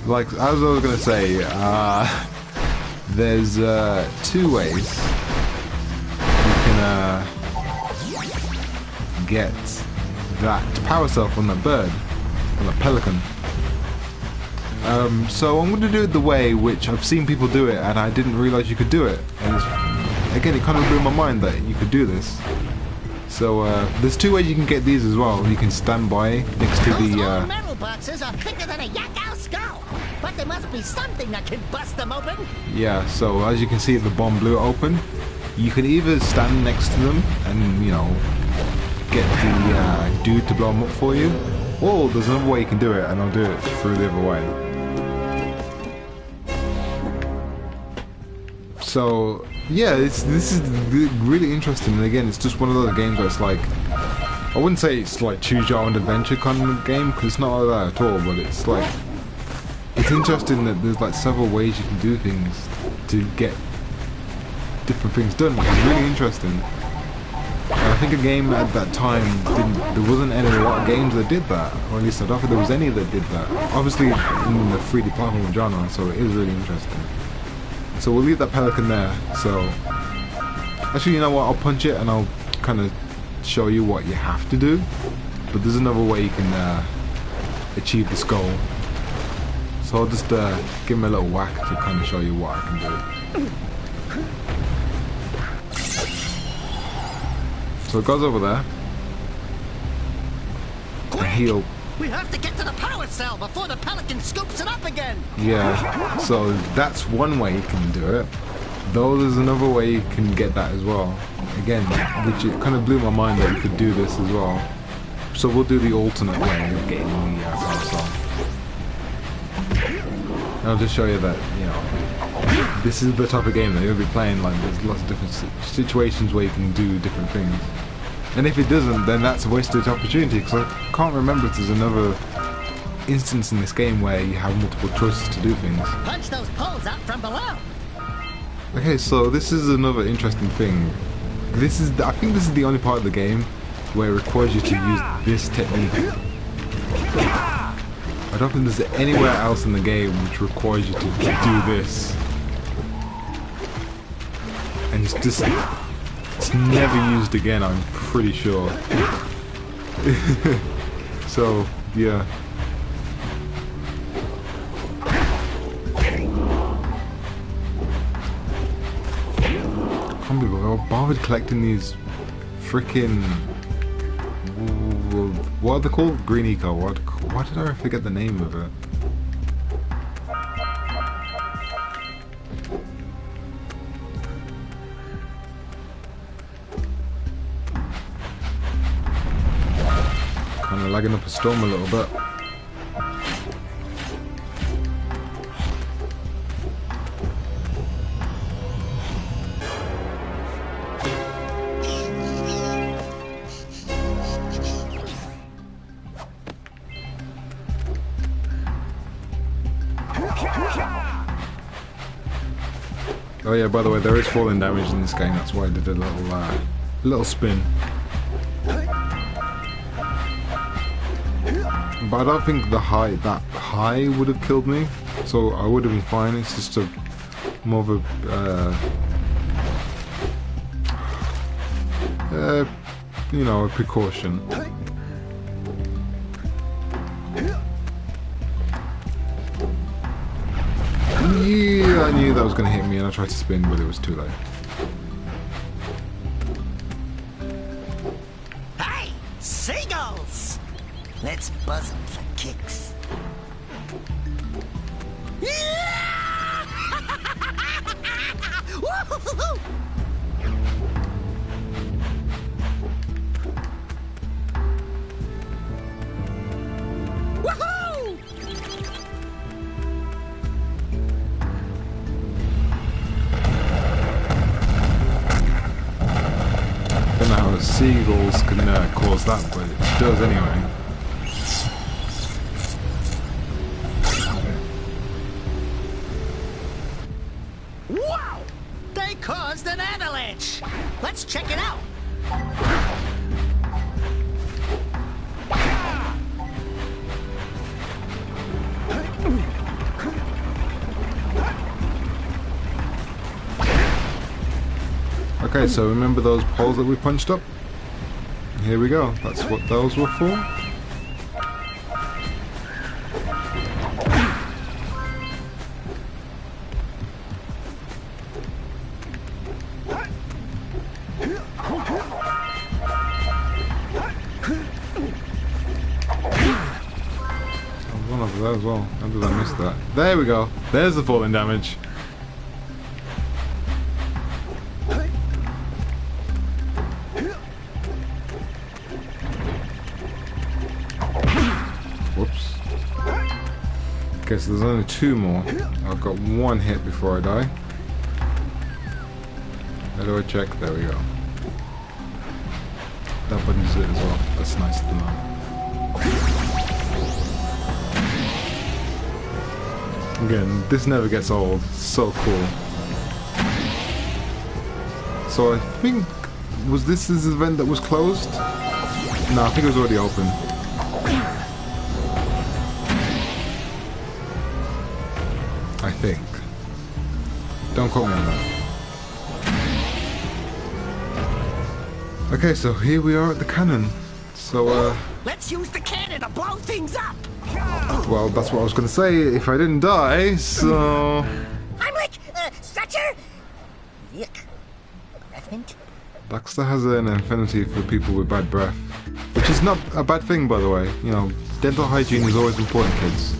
Like, as I was gonna say, there's two ways you can get that power cell from the bird, from the pelican. So I'm gonna do it the way which I've seen people do it, and I didn't realize you could do it. And it's again, it kind of blew my mind that you could do this. So there's two ways you can get these as well. You can stand by next to Those the old metal boxes are thicker than a yakao skull, but there must be something that can bust them open. yeah. So as you can see, the bomb blew it open. You can either stand next to them and, you know, get the dude to blow them up for you, or there's another way you can do it, and I'll do it through the other way. So yeah, this is really interesting, and again, it's just one of those games where it's like, I wouldn't say it's like choose your own adventure kind of game, because it's not like that at all, but it's like, it's interesting that there's like several ways you can do things to get different things done, which is really interesting. And I think a game at that time there wasn't a lot of games that did that, or at least I don't think there was any that did that. Obviously in the 3D platform genre, so it is really interesting. So we'll leave that pelican there. So actually, you know what? I'll punch it and I'll kind of show you what you have to do. But there's another way you can achieve this goal. So I'll just give him a little whack to kind of show you what I can do. So it goes over there. And he'll... We have to get to the power cell before the pelican scoops it up again. Yeah, so that's one way you can do it. Though there's another way you can get that as well. Again, which it kind of blew my mind that you could do this as well. So we'll do the alternate way of getting the power cell. And I'll just show you that, you know, this is the type of game that you'll be playing. Like, there's lots of different situations where you can do different things. And if it doesn't, then that's a wasted opportunity, because I can't remember if there's another instance in this game where you have multiple choices to do things. Punch those poles out from below. Okay, so this is another interesting thing. I think this is the only part of the game where it requires you to use this technique. I don't think there's anywhere else in the game which requires you to do this. And it's never used again, I'm pretty sure. So, yeah. I can't believe I bothered collecting these freaking... What are they called? Green Eco. Why did I forget the name of it? Kind of lagging up a storm a little bit. Oh yeah, by the way, there is falling damage in this game, that's why I did a little spin. But I don't think that high would have killed me, so I would have been fine. It's just more of a, you know, a precaution. Yeah, I knew that was going to hit me and I tried to spin, but it was too late. Hey, seagulls! Let's buzz them for kicks. Yeah! Woo-hoo-hoo-hoo! Woohoo! I don't know how seagulls can cause that, but it does anyway. Wow! They caused an avalanche! Let's check it out! Okay, so remember those poles that we punched up? Here we go, that's what those were for. that as well. How did I miss that? There we go. There's the falling damage. Whoops. Okay, so there's only 2 more. I've got 1 hit before I die. How do I check? There we go. That button's it as well. That's nice to know. Again, this never gets old. It's so cool. So I think... Was this event that was closed? No, I think it was already open. I think. Don't quote me on that. Okay, so here we are at the cannon. So, Let's use the cannon to blow things up! well, that's what I was gonna say if I didn't die, so... I'm like, stretcher? Yuck. Breath mint? Daxter has an affinity for people with bad breath. Which is not a bad thing, by the way. You know, dental hygiene is always important, kids.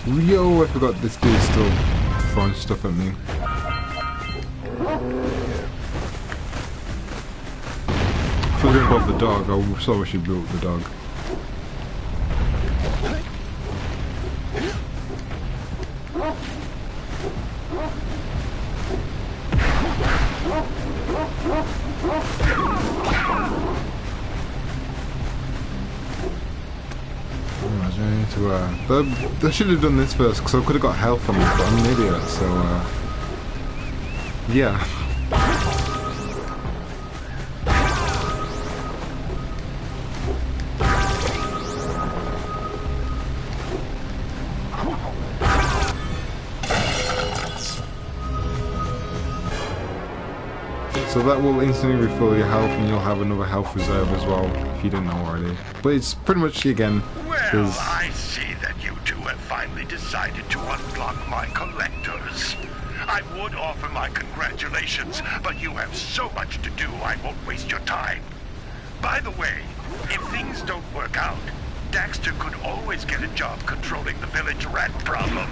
Yo, I forgot this dude's still throwing stuff at me. Forgetting about the dog, I so wish he blew up the dog. I should have done this first because I could have got health from it, but I'm an idiot, so yeah. So that will instantly refill your health and you'll have another health reserve as well, if you didn't know already. But it's pretty much, again, well, I see that you two have finally decided to unblock my collectors. I would offer my congratulations, but you have so much to do I won't waste your time. By the way, if things don't work out, Daxter could always get a job controlling the village rat problem.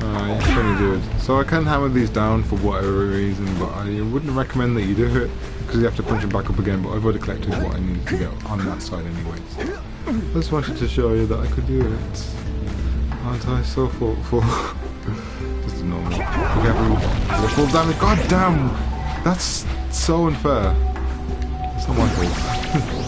Alright, funny dude. So I can hammer these down for whatever reason, but I wouldn't recommend that you do it, because you have to punch them back up again, but I've already collected what I needed to get on that side anyways. I just wanted to show you that I could do it. Aren't I so thoughtful? Just normal. Okay, full damage. God damn! That's so unfair. It's not my fault.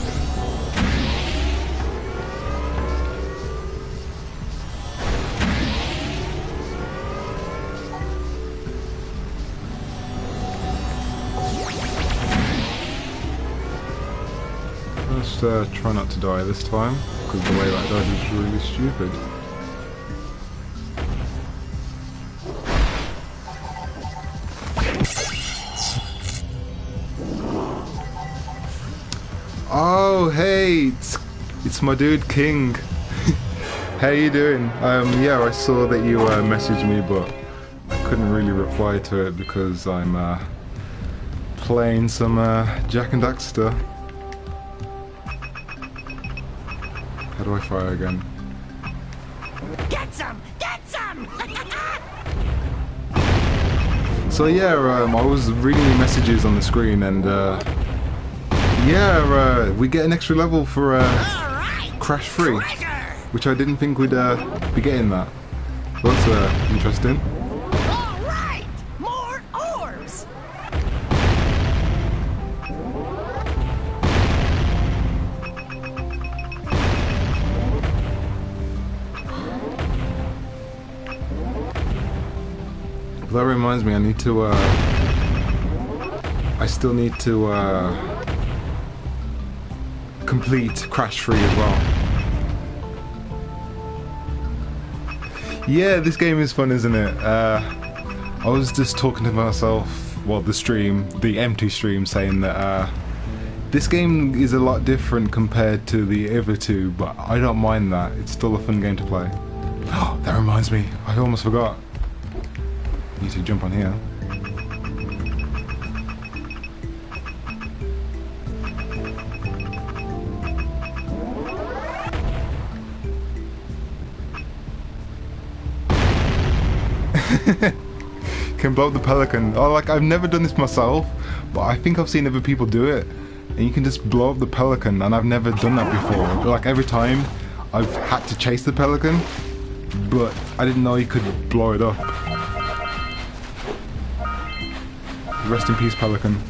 Let's try not to die this time, because the way that I died was really stupid. Oh, hey, it's my dude King. How you doing? Yeah, I saw that you messaged me, but I couldn't really reply to it because I'm playing some Jak and Daxter. How do I fire again? Get some! Get some! So yeah, I was reading your messages on the screen, and yeah, we get an extra level for Crash Free, which I didn't think we'd be getting that. So that's interesting. All right, more orbs. That reminds me, I need to, I still need to, complete Crash Free as well. Yeah, this game is fun, isn't it? I was just talking to myself, well, the empty stream, saying that this game is a lot different compared to the other two, but I don't mind that. It's still a fun game to play. Oh, that reminds me, I almost forgot. Need to jump on here. Can blow up the pelican. Oh, like, I've never done this myself, but I think I've seen other people do it. And you can just blow up the pelican, and I've never done that before. Like, every time I've had to chase the pelican, but I didn't know you could blow it up. Rest in peace, pelican.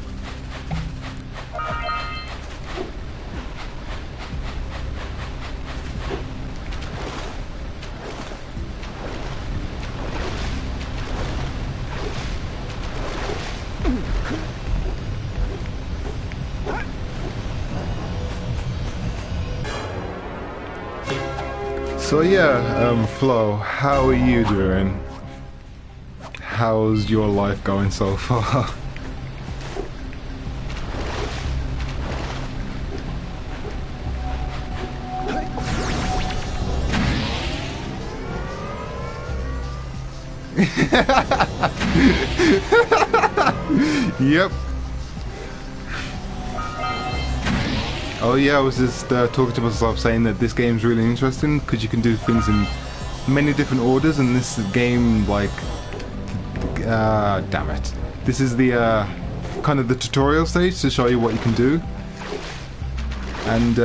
So yeah, Flo, how are you doing? How's your life going so far? Yep. Oh yeah, I was just talking to myself saying that this game's really interesting because you can do things in many different orders, and this game, like, damn it. This is the kind of the tutorial stage to show you what you can do. And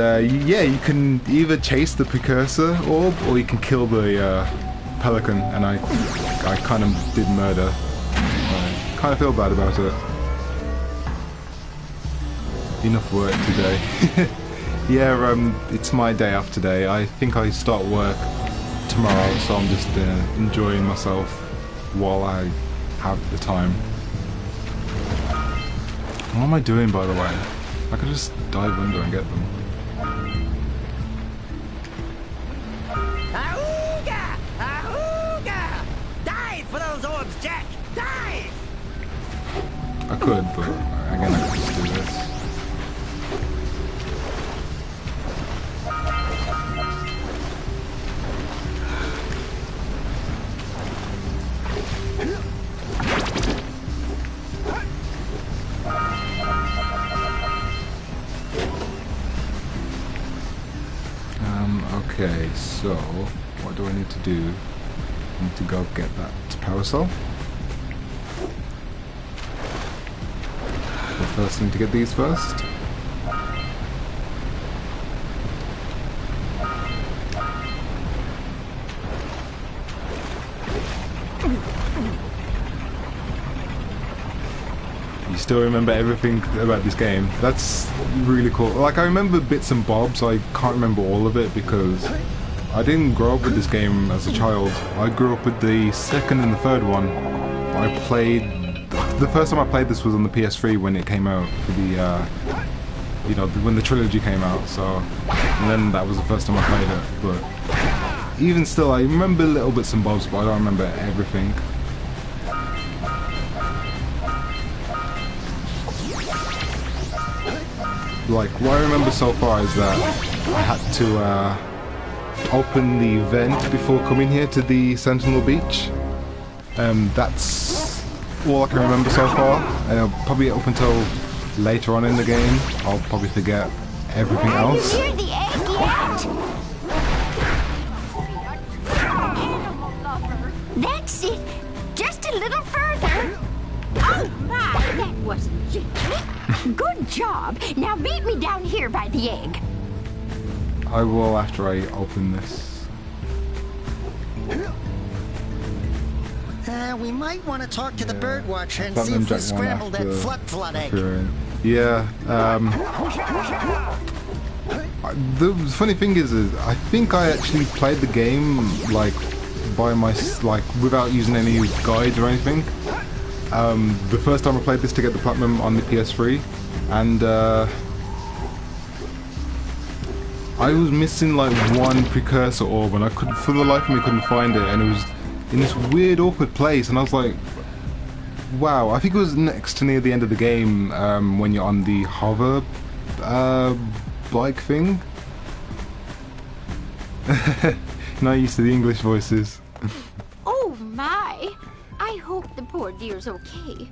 yeah, you can either chase the Precursor orb or you can kill the pelican, and I kind of did murder. I kind of feel bad about it. Enough work today. Yeah, it's my day off today. I think I start work tomorrow, so I'm just enjoying myself while I have the time. What am I doing, by the way? I could just dive under and get them. Ahooga! Ahooga! Dive for those orbs, Jack! Dive! I could, but again, I could just do this. Okay, so what do I need to do? I need to go get that power cell. The first thing to get these first. You still remember everything about this game. That's really cool. Like, I remember bits and bobs. I can't remember all of it because I didn't grow up with this game as a child. I grew up with the second and the third one. I played... The first time I played this was on the PS3 when it came out for the, you know, when the trilogy came out. So, and then that was the first time I played it. But even still, I remember little bits and bobs, but I don't remember everything. Like, what I remember so far is that I had to open the vent before coming here to the Sentinel Beach. That's all I can remember so far. Probably up until later on in the game, I'll probably forget everything else. Near the egg yet? That's it. Just a little further. Oh my, that wasn't gentle. Good job. Now meet me down here by the egg. I will after I open this. We might want to talk to the birdwatcher and see Platinum if we Jack scrambled that one flood egg. Yeah. The funny thing is I think I actually played the game like by without using any guides or anything. The first time I played this to get the platinum on the PS3, and I was missing like one Precursor orb, and I couldn't, for the life of me, couldn't find it, and it was in this weird, awkward place, and I was like, wow. I think it was next to near the end of the game when you're on the hover bike thing. Not used to the English voices. Oh my! I hope the poor dear's okay.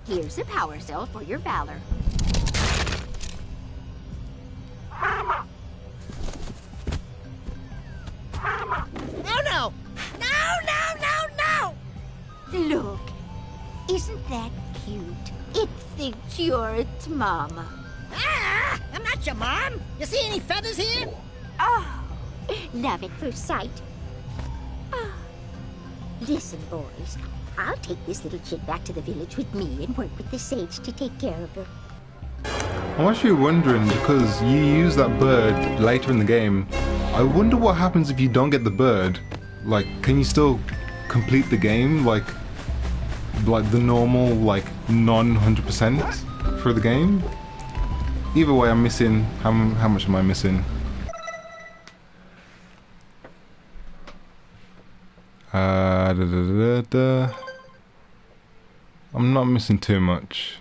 Here's a power cell for your valor. Oh no! No! Look, isn't that cute? It thinks you're its mama. Ah! I'm not your mom! You see any feathers here? Oh, love at first sight. Ah. Listen, boys. I'll take this little chick back to the village with me and work with the sage to take care of her. I'm actually wondering, because you use that bird later in the game, I wonder what happens if you don't get the bird. Like, can you still complete the game, like the normal, like, non-100% for the game? Either way, I'm missing, how much am I missing? I'm not missing too much.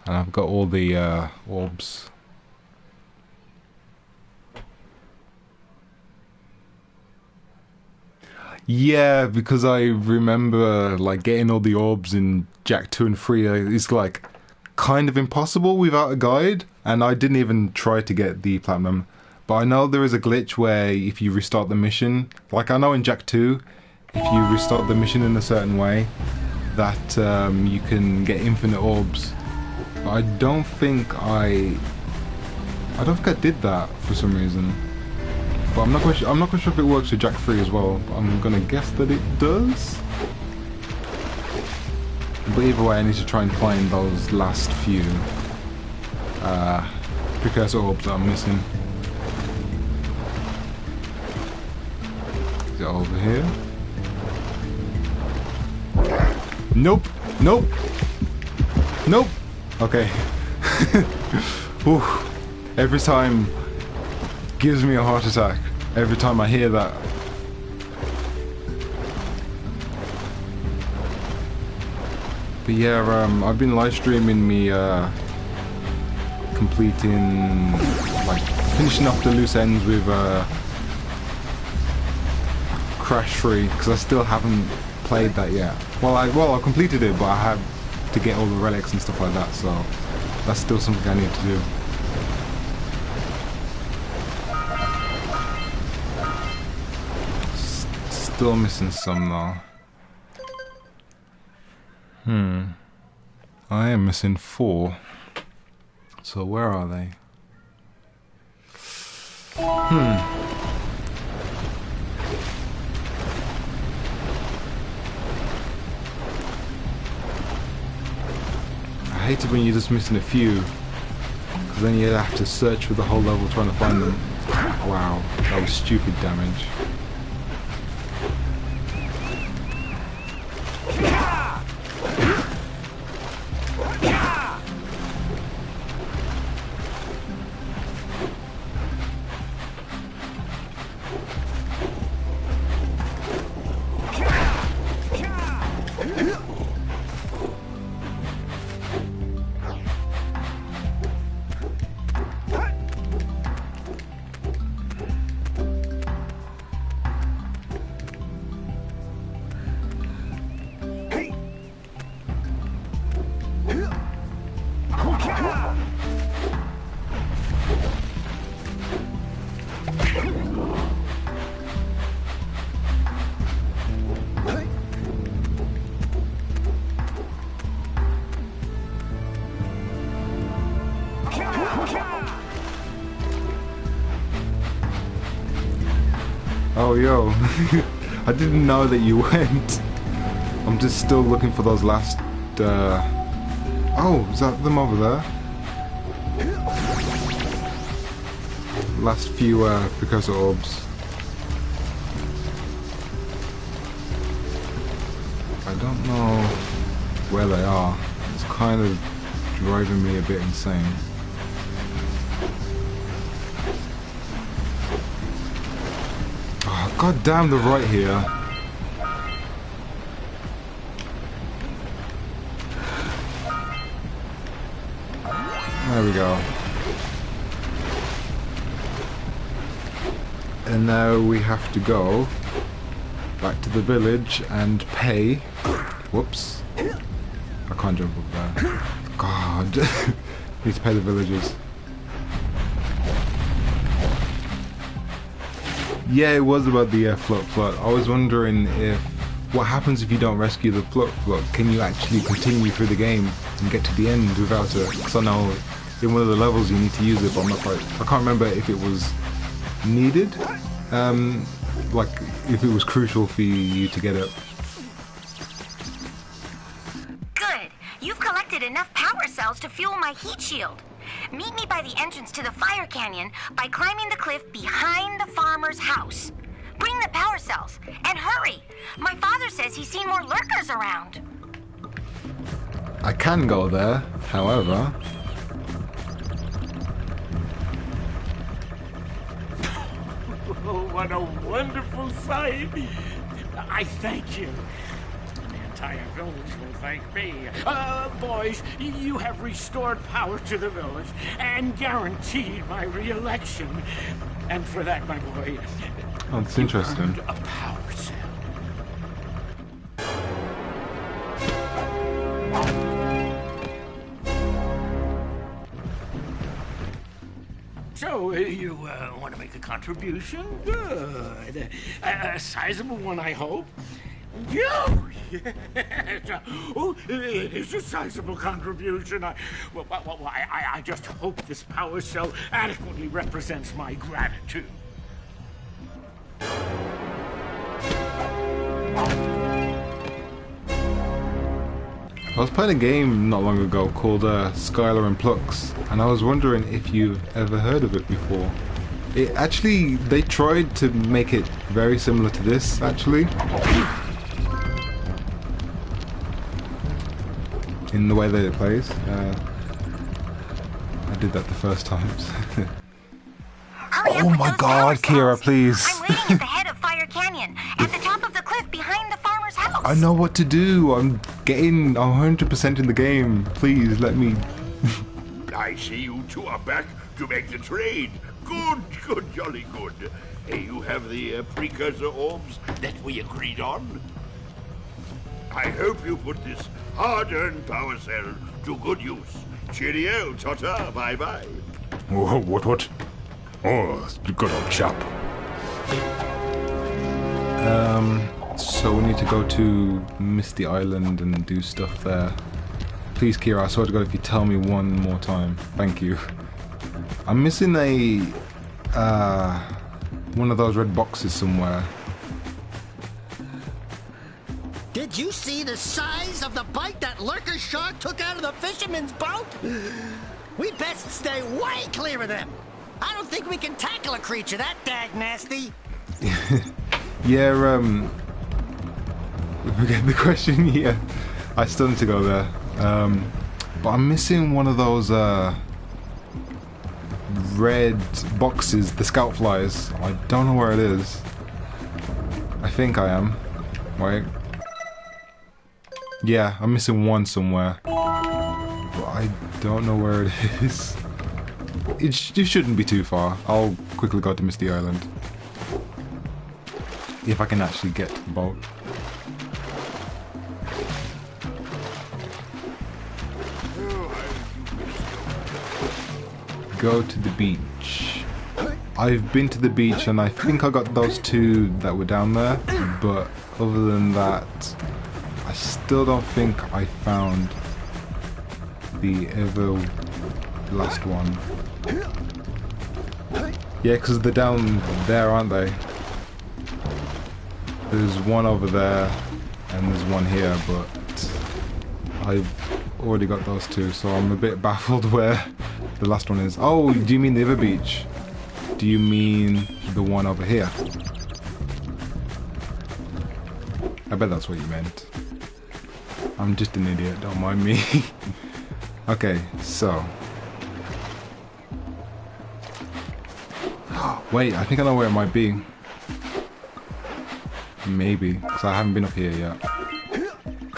And I've got all the orbs. Yeah, because I remember like getting all the orbs in Jak 2 and 3 is like kind of impossible without a guide, and I didn't even try to get the platinum. But I know there is a glitch where if you restart the mission, like I know in Jak 2, if you restart the mission in a certain way, that you can get infinite orbs. But I don't think I did that for some reason. But I'm not quite sure if it works with Jak 3 as well. But I'm gonna guess that it does. But either way, I need to try and find those last few precursor orbs that I'm missing. Is it over here? Nope. Nope. Nope. Okay. Ooh. Every time gives me a heart attack. Every time I hear that. But yeah, I've been live streaming me completing, like, finishing off the loose ends with Crash 3, because I still haven't played that yet. Well, I completed it, but I have to get all the relics and stuff like that, so that's still something I need to do. Still missing some though. I am missing 4. So where are they? I hate it when you're just missing a few, because then you have to search for the whole level trying to find them. Wow, that was stupid damage. Oh, yo. I didn't know that you went. I'm just still looking for those last, Oh, is that them over there? Last few, precursor orbs. I don't know where they are. It's kind of driving me a bit insane. God damn, they're right here. There we go. And now we have to go back to the village and pay. Whoops. I can't jump up there. God. Need to pay the villagers. Yeah, it was about the float. I was wondering if what happens if you don't rescue the float. Can you actually continue through the game and get to the end without it? Because I know in one of the levels you need to use it, but I'm not quite. I can't remember if it was needed, like if it was crucial for you to get it. Good. You've collected enough power cells to fuel my heat shield. Meet me by the entrance to the fire canyon by climbing the cliff behind the farmer's house. Bring the power cells, and hurry! My father says he's seen more lurkers around. I can go there, however. Oh, what a wonderful sight! I thank you. The entire village will thank me. Boys, you have restored power to the village and guaranteed my re-election. And for that, my boy, oh, that's interesting. earned a power cell. So, you want to make a contribution? Good. A sizable one, I hope. Yes. Oh, it is a sizable contribution. I just hope this power cell adequately represents my gratitude. I was playing a game not long ago called Skylar and Plux, and I was wondering if you ever heard of it before. It actually, they tried to make it very similar to this, actually. In the way that it plays. I did that the first times. Oh my god, Kira, please. I'm waiting at the head of Fire Canyon, at the top of the cliff behind the farmer's house. I know what to do. I'm getting 100% in the game. Please, let me... I see you two are back to make the trade. Good, jolly good. You have the precursor orbs that we agreed on. I hope you put this hard-earned power cell to good use. Cheerio, ta-ta, bye-bye. Oh, what? Oh, good old chap. So we need to go to Misty Island and do stuff there. Please, Kira, I swear to God, if you tell me one more time. Thank you. I'm missing a... one of those red boxes somewhere. Did you see the size of the bite that lurker shark took out of the fisherman's boat? We best stay way clear of them. I don't think we can tackle a creature that dag nasty. Yeah, we get the question. Yeah, I still need to go there. But I'm missing one of those red boxes, the scout flies. I don't know where it is. I think I am. Wait. Yeah, I'm missing one somewhere. But I don't know where it is. It shouldn't be too far. I'll quickly go to Misty Island. If I can actually get to the boat. Go to the beach. I've been to the beach and I think I got those two that were down there. But other than that, I still don't think I found the ever last one. Yeah, because they're down there, aren't they? There's one over there and there's one here, but I've already got those two, so I'm a bit baffled where the last one is. Oh, do you mean the other beach? Do you mean the one over here? I bet that's what you meant. I'm just an idiot, don't mind me. Okay, so. Wait, I think I know where it might be. Maybe, because I haven't been up here yet.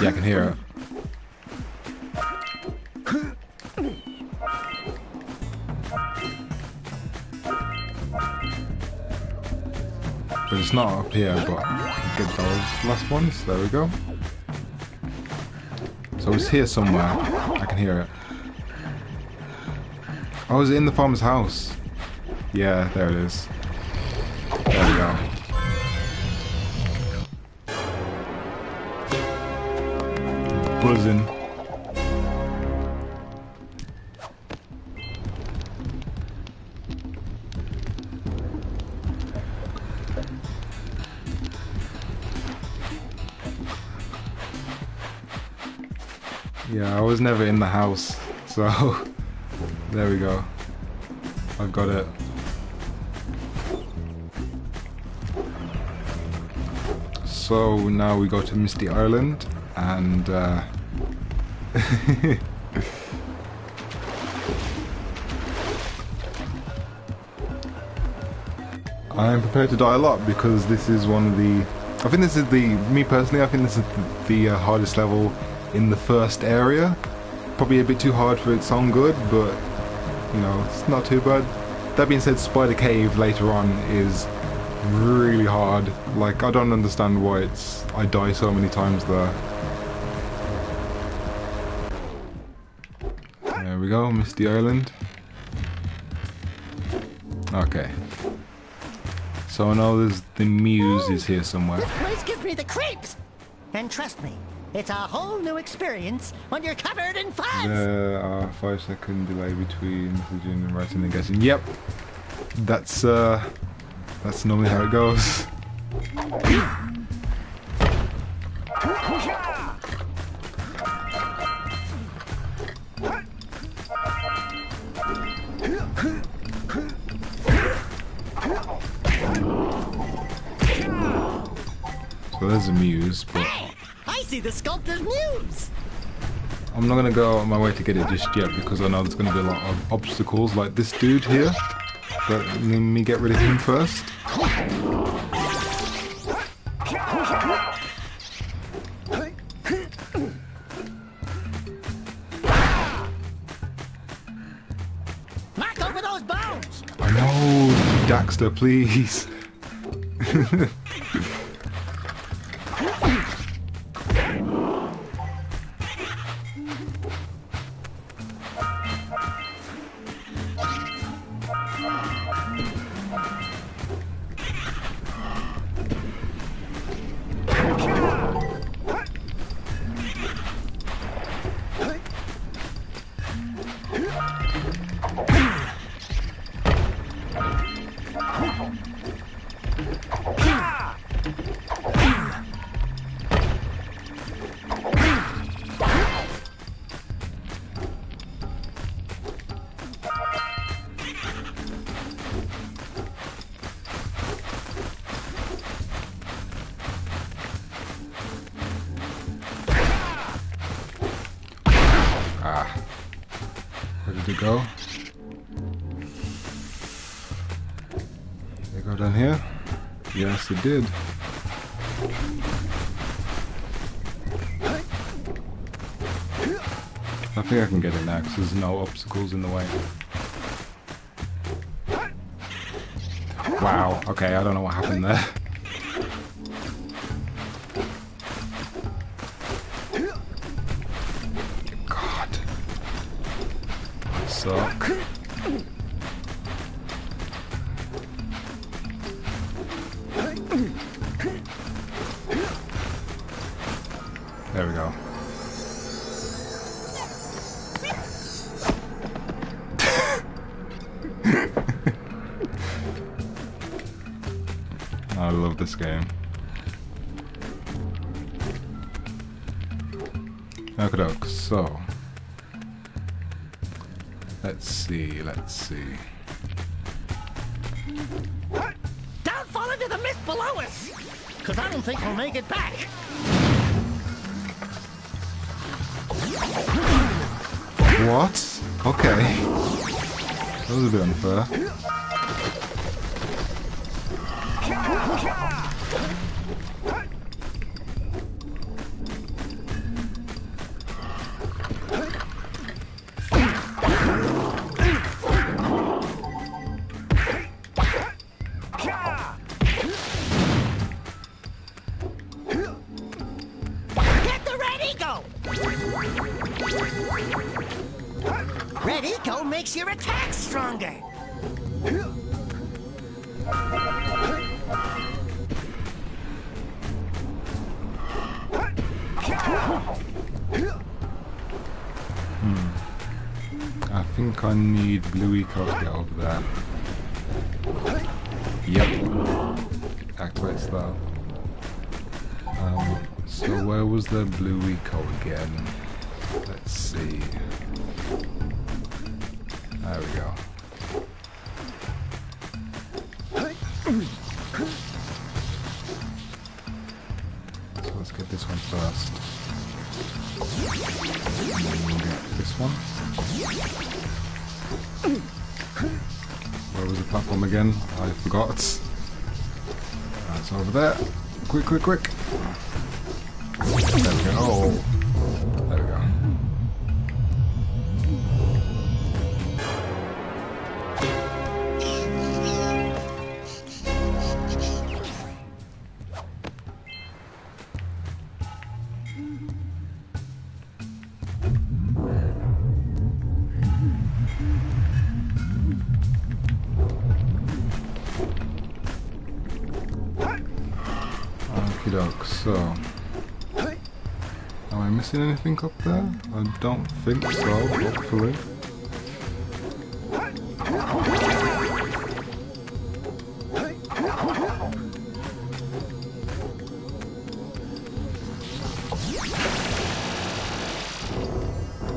Yeah, I can hear it. But it's not up here, but get those last ones. There we go. So it's here somewhere. I can hear it. Oh, is it in the farmer's house? Yeah, there it is. There we go. Buzzing. Yeah, I was never in the house, so there we go. I've got it. So now we go to Misty Island, and I'm prepared to die a lot because this is one of the... I think this is me personally, I think this is the hardest level in the first area. Probably a bit too hard for its own good, but you know, it's not too bad. That being said, Spider Cave later on is really hard. Like, I don't understand why I die so many times there. There we go, Misty Island. Okay. So I know there's the Muse is here somewhere. This place gives me the creeps! And trust me, it's a whole new experience when you're covered in fuzz! There are 5-second delay between messaging and writing and guessing. Yep. That's normally how it goes. So there's a Muse, but I see the sculptor's muse! I'm not going to go out of my way to get it just yet because I know there's going to be a lot of obstacles like this dude here. But let me get rid of him first. Knock over those bones! No, Daxter, please. Where did it go? Did it go down here? Yes, it did. I think I can get it now because there's no obstacles in the way. Wow, okay, I don't know what happened there. God. Suck. There we go. I love this game. Okay, so let's see. Don't fall into the mist below us! Because I don't think we'll make it back! What? Okay. That was a bit unfair. That eco makes your attack stronger. I think I need blue eco to get over there. Yep. Activates that. So where was the blue eco again? Let's see. There we go. So let's get this one first. This one. Where was the platform again? I forgot. It's over there. Quick, quick, quick. There we go. There we go. Okie doke, so am I missing anything up there? I don't think so, hopefully.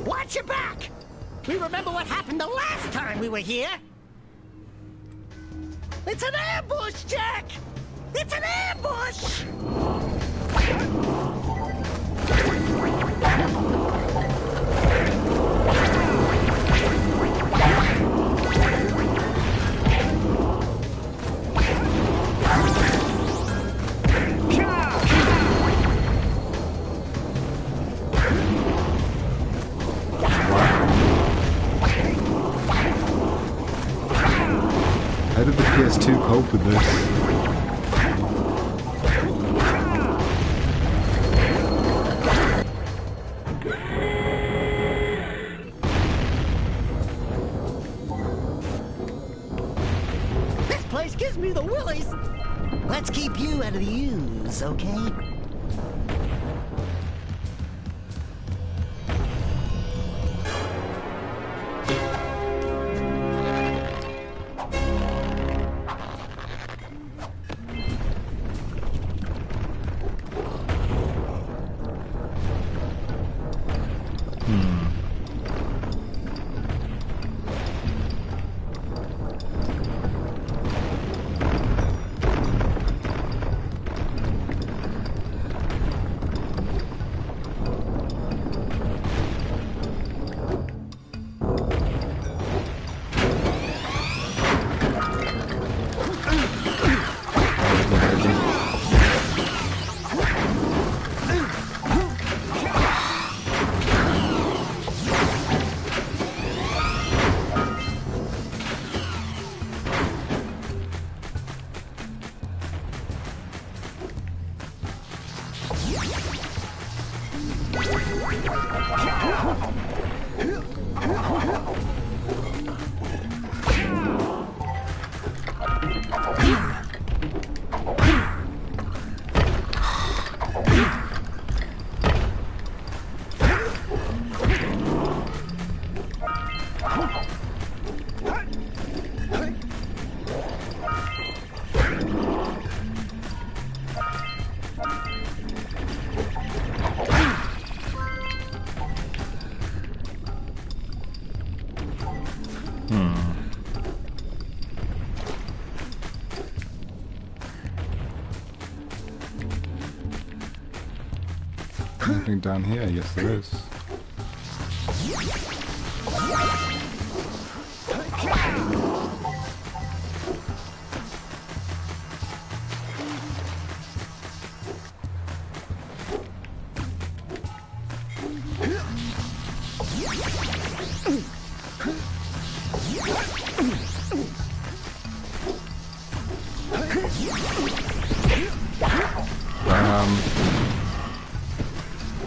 Watch your back! We remember what happened the last time we were here. It's an ambush, Jack! It's an ambush! How did the PS2 cope with this? This place gives me the willies. Let's keep you out of the ooze, okay? Anything down here? Yes, there is.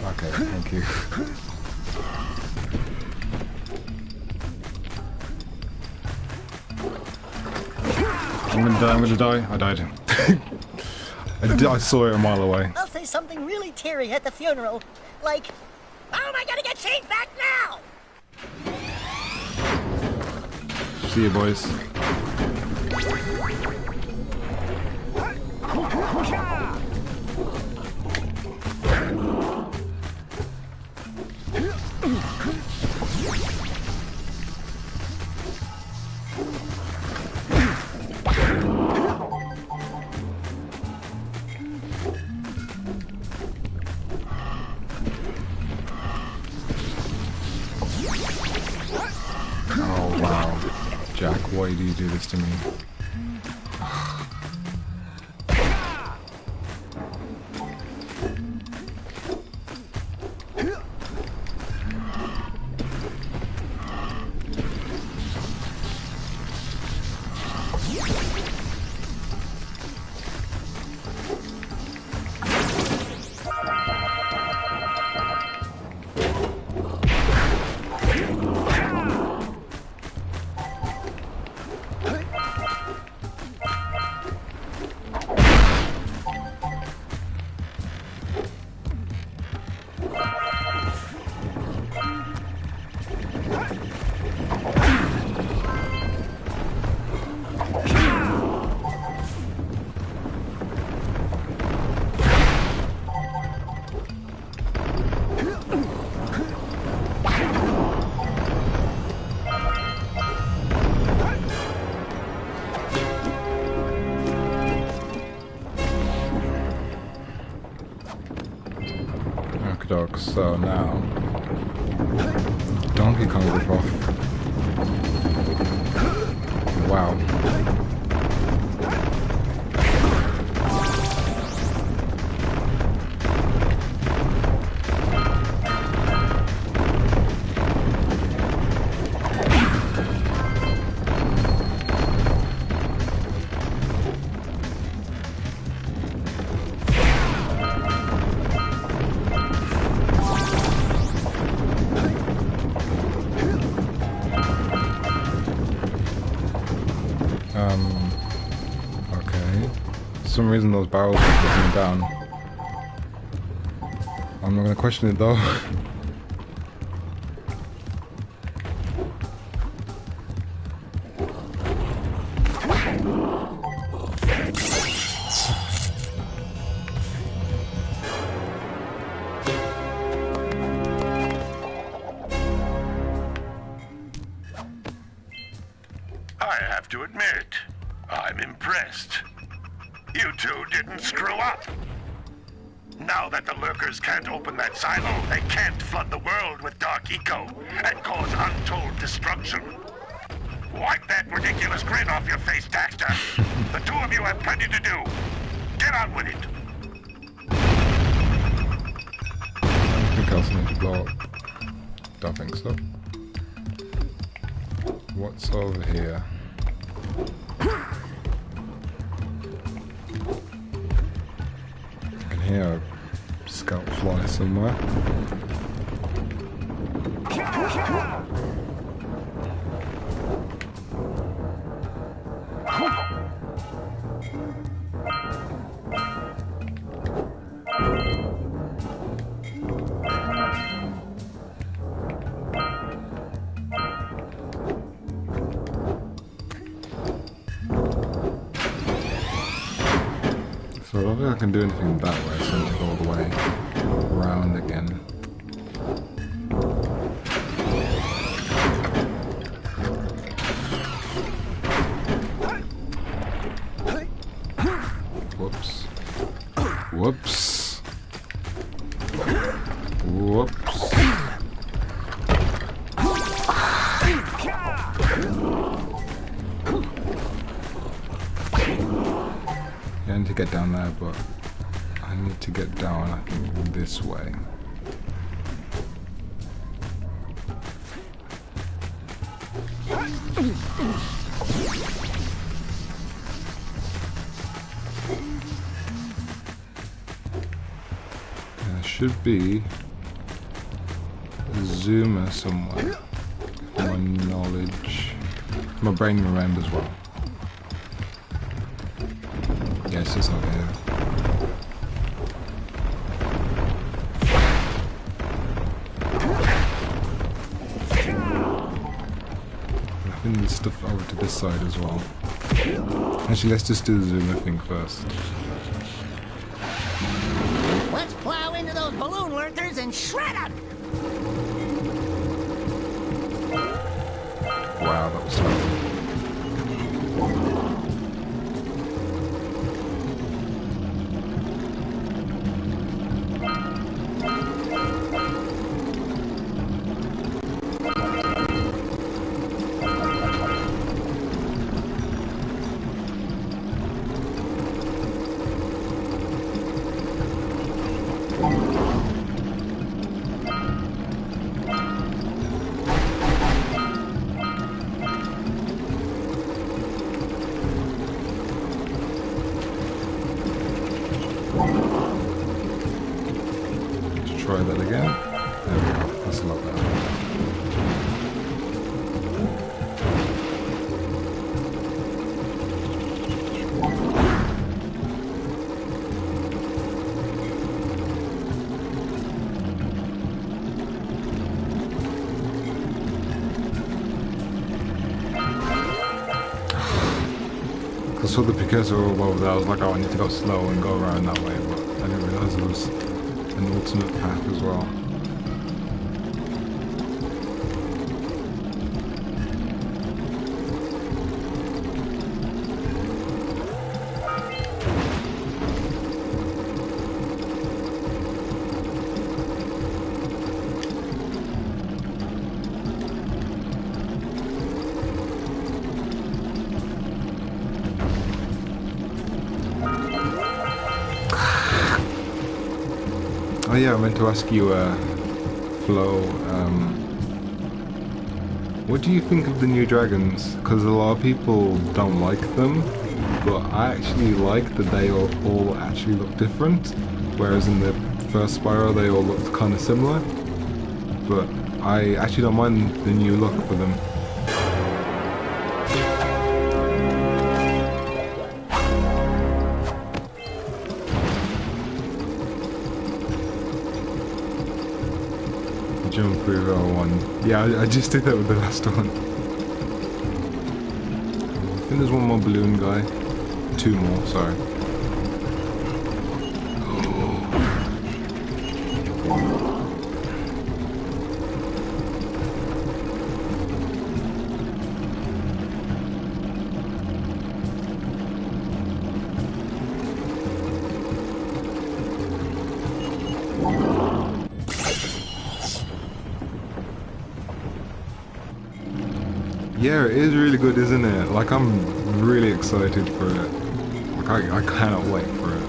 Okay, thank you. I'm gonna die. I died. I saw it a mile away. I'll say something really teary at the funeral. Like, how am I gonna get Shane back now? See you, boys. Oh wow, Jack, why do you do this to me? So now, Donkey Kong ripoff. Wow. Okay. For some reason those barrels are pushing down. I'm not gonna question it though. I have to admit, I'm impressed. You two didn't screw up. Now that the lurkers can't open that silo, they can't flood the world with dark eco and cause untold destruction. Wipe that ridiculous grin off your face, Daxter. The two of you have plenty to do. Get on with it. Anything else I need to blow up? Don't think so. What's over here? I can hear a scout fly somewhere. So I don't think I can do anything that way, so I'm gonna go all the way around again. Whoops. Whoops. Whoops. I need to get down there, but I need to get down, I think, this way. There should be a zoomer somewhere. My knowledge. My brain remembers well. Yeah, it's just over here. I think there's stuff over to this side as well. Actually, let's just do the zoomer thing first. Let's plow into those balloon lurkers and shred them! Wow, that was tough. Try that again. There we go. That's a lot better. I saw the Precursor over there. I was like, oh, I need to go slow and go around that way, but I didn't realize it was an alternate path as well. Oh yeah, I meant to ask you, Flo, what do you think of the new dragons? Because a lot of people don't like them, but I actually like that they all actually look different, whereas in the first Spyro they all looked kind of similar, but I actually don't mind the new look for them. Jump through one. Yeah, I just did that with the last one. I think there's one more balloon guy. Two more, sorry. Yeah, it is really good, isn't it? Like, I'm really excited for it. Like, I cannot wait for it.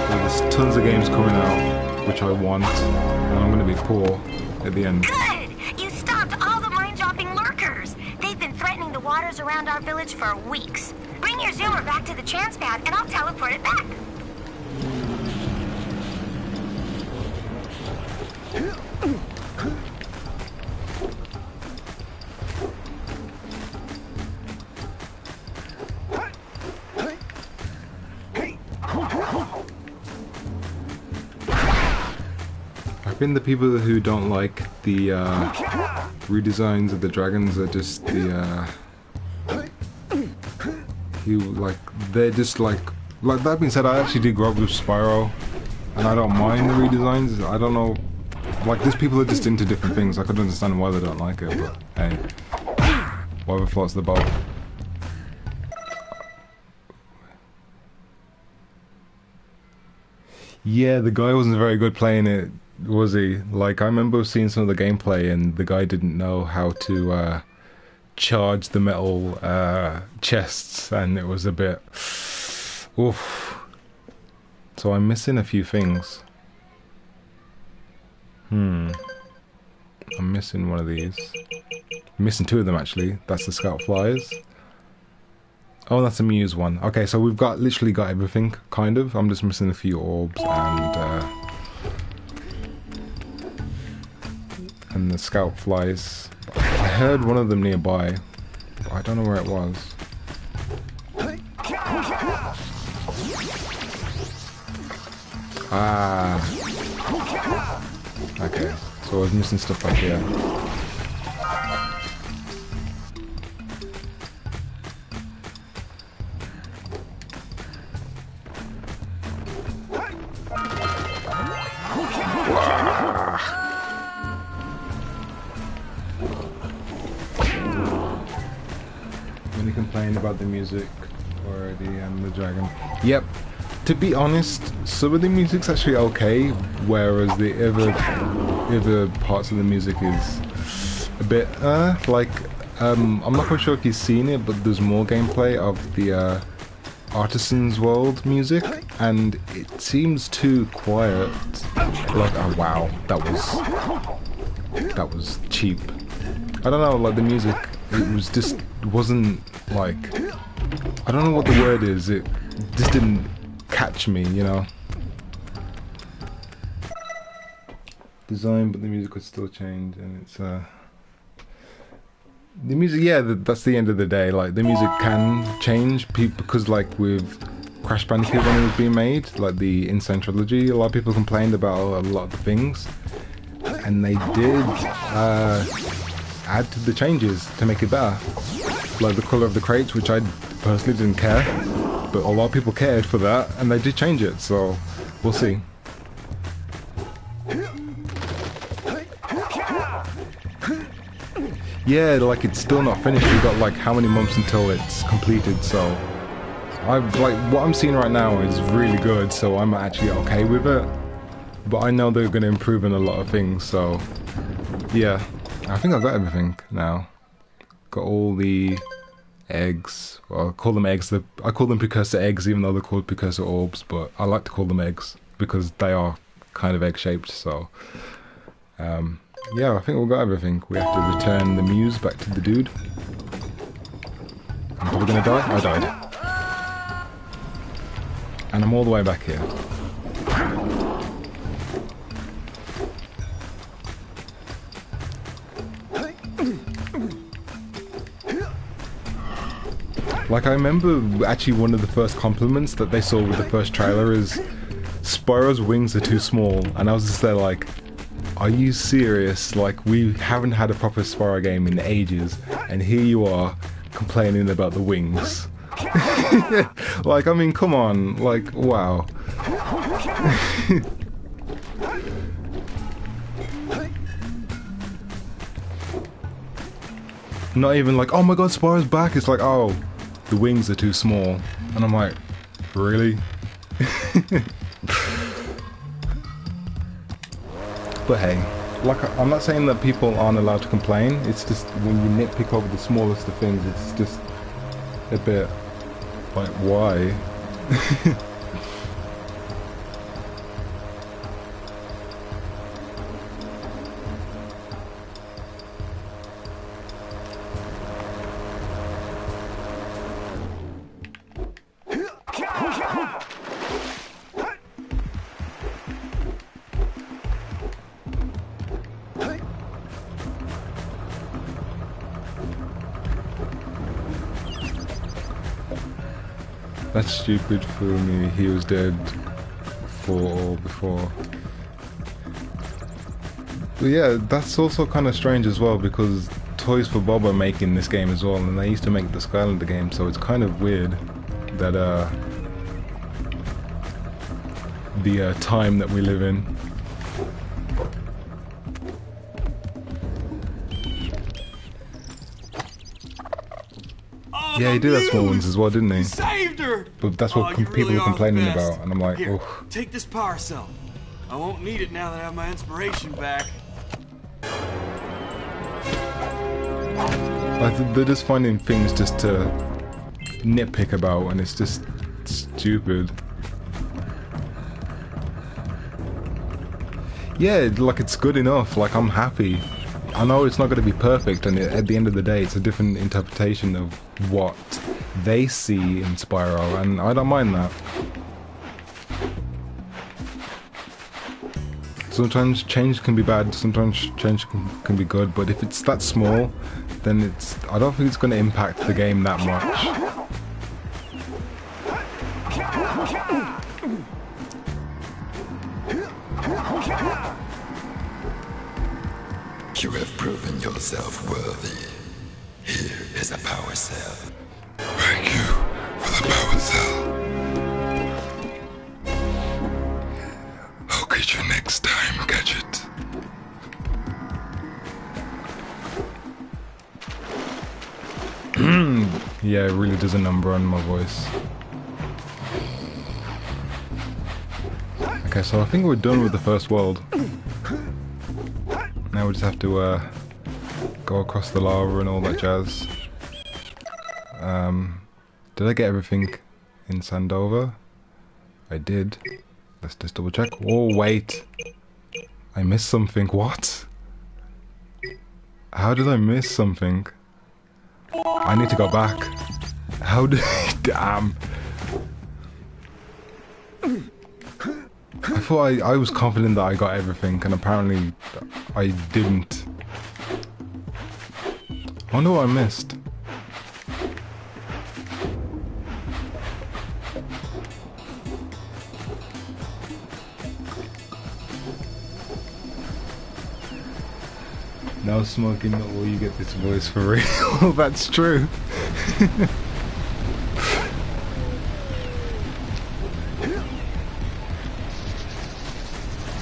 There's tons of games coming out, which I want, and I'm going to be poor at the end. Good! You stopped all the mind-dropping lurkers! They've been threatening the waters around our village for weeks. Bring your zoomer back to the chance pad, and I'll teleport it back. I think the people who don't like the redesigns of the dragons are just the they're just like that being said, I actually did grow up with Spyro and I don't mind the redesigns. I don't know, like, these people are just into different things. I could understand why they don't like it, but hey, whatever floats the boat. Yeah, the guy wasn't very good playing it, was he? Like, I remember seeing some of the gameplay and the guy didn't know how to charge the metal chests, and it was a bit oof. So I'm missing a few things. I'm missing one of these. I'm missing two of them actually. That's the scout flyers. Oh, that's a Muse one. Okay, so we've literally got everything, kind of. I'm just missing a few orbs and the scout flies. I heard one of them nearby. I don't know where it was. Ah. Okay, so I was missing stuff like here. Many complain about the music already and the dragon. Yep. To be honest, some of the music's actually okay, whereas the other parts of the music is a bit like I'm not quite sure if you've seen it, but there's more gameplay of the Artisan's World music, and it seems too quiet. Like, oh wow, that was cheap. I don't know, like the music, it wasn't like, I don't know what the word is. It just didn't catch me, you know. Design, but the music would still change, and it's the music. Yeah, that's the end of the day. Like the music can change because, like with Crash Bandicoot when it was being made, like the Insane Trilogy, a lot of people complained about a lot of the things, and they did add to the changes to make it better. Like the color of the crates, which I personally didn't care, but a lot of people cared for that, and they did change it, so we'll see. Yeah, like it's still not finished. We've got like how many months until it's completed, so like what I'm seeing right now is really good, so I'm actually okay with it. But I know they're going to improve in a lot of things, so yeah. I think I've got everything now. Got all the eggs. Well, I call them eggs. I call them precursor eggs, even though they're called precursor orbs, but I like to call them eggs because they are kind of egg-shaped, so yeah, I think we've got everything. We have to return the muse back to the dude. I'm probably gonna die. I died. And I'm all the way back here. Like, I remember actually one of the first compliments that they saw with the first trailer is Spyro's wings are too small, and I was just there like, are you serious? Like, we haven't had a proper Spyro game in ages, and here you are complaining about the wings. Like, I mean, come on, like, wow. Not even like, oh my god, Spyro's back. It's like, oh, the wings are too small. And I'm like, really? But hey, like, I'm not saying that people aren't allowed to complain. It's just when you nitpick over the smallest of things, it's just a bit like, why? That's stupid for me. He was dead before. But yeah, that's also kind of strange as well, because Toys for Bob are making this game as well, and they used to make the Skylander game, so it's kind of weird that the time that we live in. Yeah, he did have small ones as well, didn't he? Saved her! But that's what people are complaining about, and I'm like, Here, oh. take this power cell. I won't need it now that I have my inspiration back. Like, they're just finding things just to nitpick about, and it's just stupid. Yeah, like, it's good enough. Like, I'm happy. I know it's not going to be perfect, and at the end of the day, it's a different interpretation of what they see in Spyro, and I don't mind that. Sometimes change can be bad, sometimes change can be good, but if it's that small, then I don't think it's going to impact the game that much. You have proven yourself worthy. Here is a power cell. Thank you for the power cell. I'll get you next time, Gadget. Yeah, it really does a number on my voice. Okay, so I think we're done with the first world. Now we just have to go across the lava and all that jazz. Did I get everything in Sandover? I did. Let's just double check. Oh, wait. I missed something. What? How did I miss something? I need to go back. How did... Damn. I thought I was confident that I got everything, and apparently I didn't. I wonder what I missed. No smoking or you get this voice for real. That's true.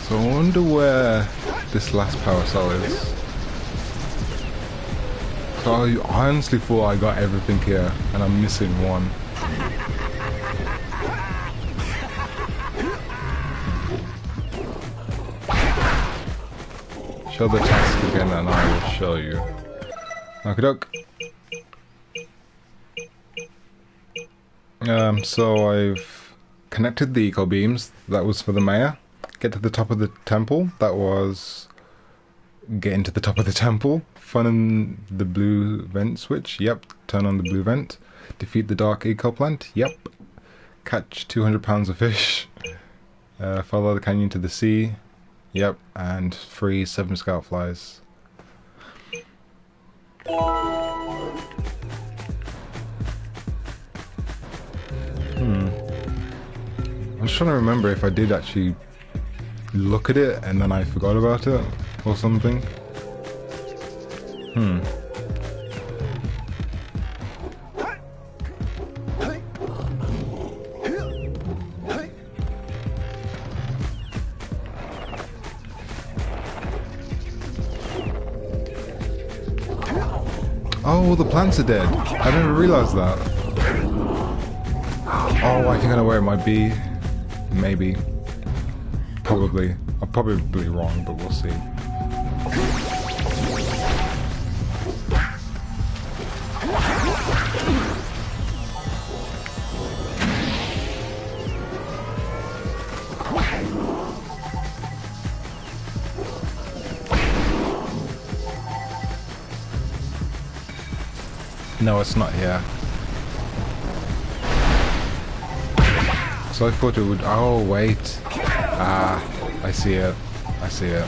So I wonder where this last power cell is. So I honestly thought I got everything here and I'm missing one. Show the task again and I will show you. Okie doke. So I've connected the eco beams. That was for the mayor. Get to the top of the temple. That was getting to the top of the temple. Fun in the blue vent switch. Yep. Turn on the blue vent. Defeat the dark eco plant. Yep. Catch 200 pounds of fish. Follow the canyon to the sea. Yep. And free 7 scout flies. I'm just trying to remember if I did actually look at it and then I forgot about it or something. Oh, the plants are dead. I never realized that. Oh, I think I know where it might be. Maybe. Probably. I'm probably wrong, but we'll see. No, it's not here. So I thought it would... Oh, wait. Ah, I see it. I see it.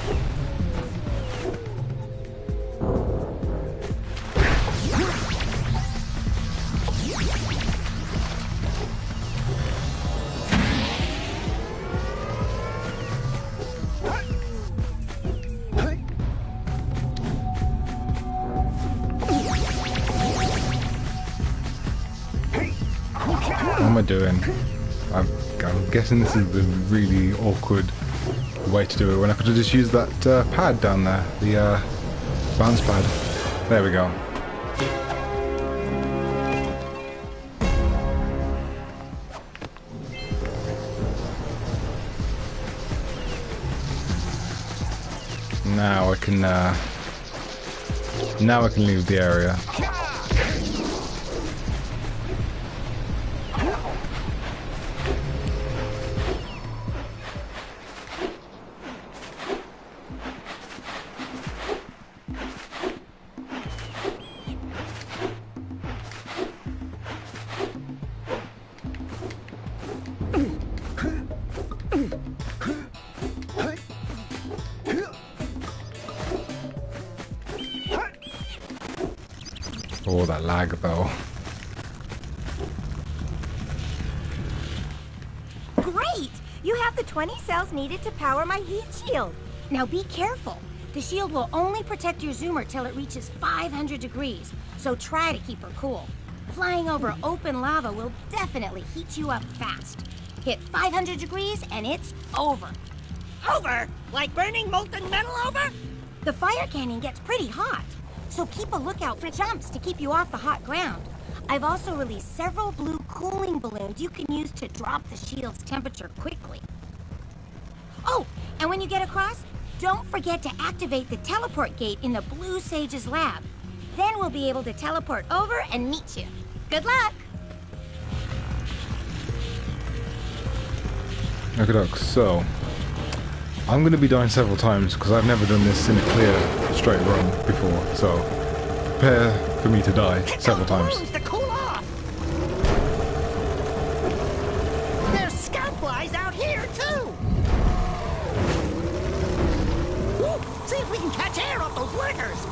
What am I doing? I'm guessing this is the really awkward way to do it when I could have just used that pad down there, the bounce pad. There we go. Now I can leave the area. Oh, that lag though. Great! You have the 20 cells needed to power my heat shield. Now be careful. The shield will only protect your zoomer till it reaches 500 degrees, so try to keep her cool. Flying over open lava will definitely heat you up fast. Hit 500 degrees and it's over. Over? Like burning molten metal over? The fire canyon gets pretty hot, so keep a lookout for jumps to keep you off the hot ground. I've also released several blue cooling balloons you can use to drop the shield's temperature quickly. Oh, and when you get across, don't forget to activate the teleport gate in the Blue Sage's lab. Then we'll be able to teleport over and meet you. Good luck! Okay, so I'm going to be dying several times because I've never done this in a clear, straight run before, so prepare for me to die several times. To cool off. There's scout flies out here too. Woo, see if we can catch air off those lurkers.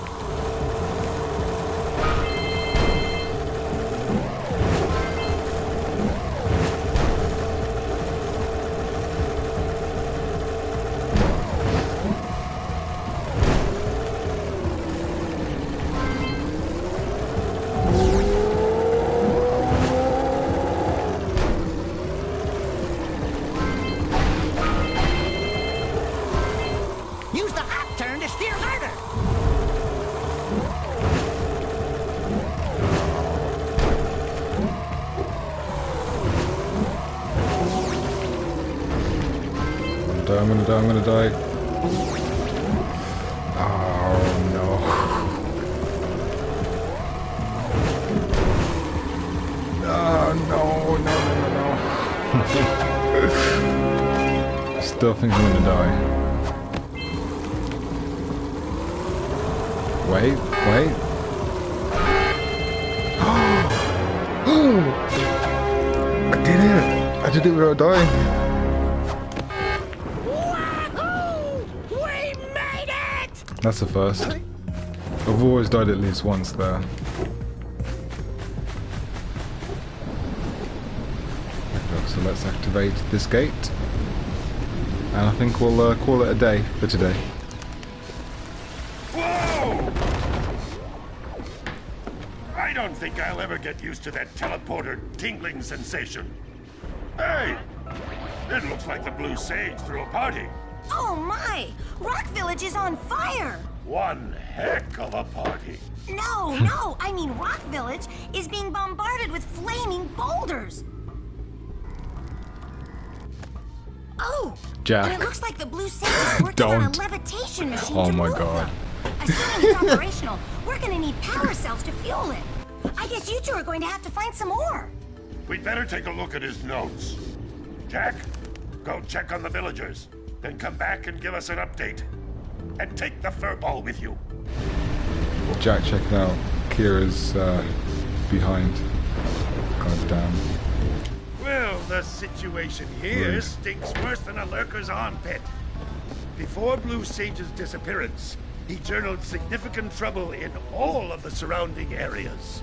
Use the hop turn to steer harder. I'm gonna die. Oh no. No. I still think I'm gonna die. Wait. I did it! I did it without dying. That's the first. I've always died at least once there. Okay, so let's activate this gate. And I think we'll call it a day for today. Whoa! I don't think I'll ever get used to that teleporter tingling sensation. Hey! It looks like the Blue Sage threw a party. Oh my! Rock Village is on fire! One heck of a party. No, I mean Rock Village is being bombarded with flaming boulders. Oh, Jack. and it looks like the Blue Sage is working on a levitation machine Oh to my move god. them. Assuming it's operational, we're gonna need power cells to fuel it. I guess you two are going to have to find some more. We'd better take a look at his notes. Jack, go check on the villagers. Then come back and give us an update. And take the furball with you. Jack, check it out. Kira's behind. God damn. Well, the situation here stinks worse than a lurker's armpit. Before Blue Sage's disappearance, he journaled significant trouble in all of the surrounding areas.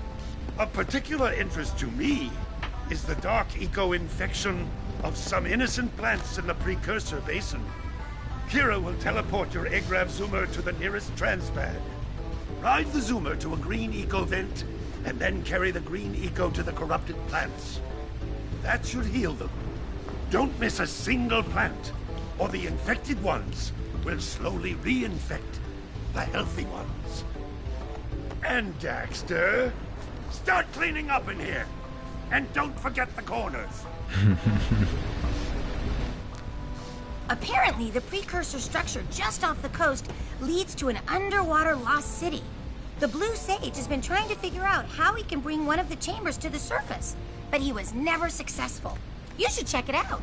Of particular interest to me is the dark eco-infection of some innocent plants in the Precursor Basin. Kira will teleport your Agrav Zoomer to the nearest transpad. Ride the Zoomer to a green eco vent, and then carry the green eco to the corrupted plants. That should heal them. Don't miss a single plant, or the infected ones will slowly reinfect the healthy ones. And Daxter, start cleaning up in here. And don't forget the corners. Apparently, the precursor structure just off the coast leads to an underwater lost city. The Blue Sage has been trying to figure out how he can bring one of the chambers to the surface, but he was never successful. You should check it out.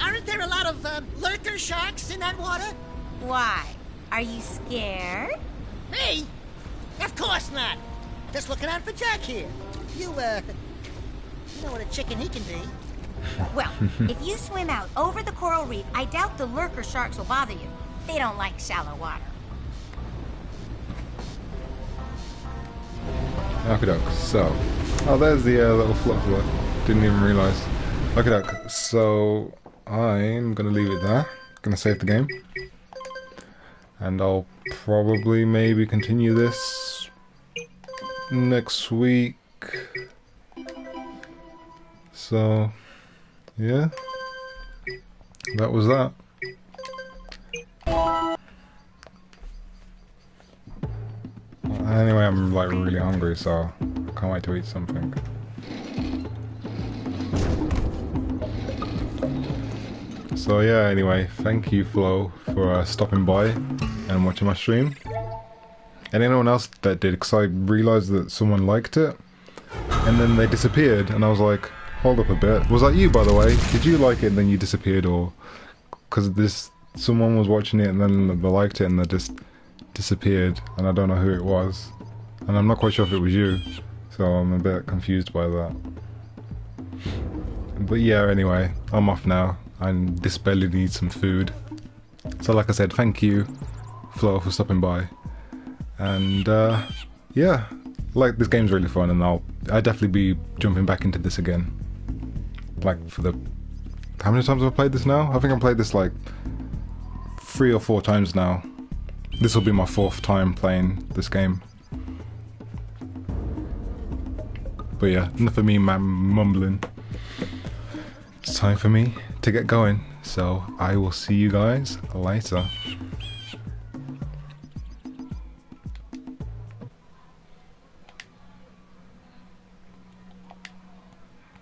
Aren't there a lot of lurker sharks in that water? Why? Are you scared? Me? Of course not. Just looking out for Jack here. You know what a chicken he can be. Well, if you swim out over the coral reef, I doubt the lurker sharks will bother you. They don't like shallow water. Okay, doke. So, oh, there's the little flutterfly. Didn't even realise. Okay, doke. So I'm gonna leave it there. Gonna save the game, and I'll probably maybe continue this next week. So yeah, that was that. Anyway, I'm like really hungry, so I can't wait to eat something. So yeah, anyway, thank you Flo for stopping by and watching my stream. And anyone else that did, because I realised that someone liked it, and then they disappeared, and I was like, hold up a bit. Was that you, by the way? Did you like it and then you disappeared, or... Because someone was watching it and then they liked it and they just disappeared, and I don't know who it was. And I'm not quite sure if it was you, so I'm a bit confused by that. But yeah, anyway, I'm off now. And this belly needs some food. So like I said, thank you, Flo, for stopping by. And yeah, like this game's really fun, and I'll definitely be jumping back into this again. Like for the... How many times have I played this now? I think I've played this like 3 or 4 times now. This will be my 4th time playing this game. But yeah, enough of me mumbling. It's time for me to get going, so I will see you guys later.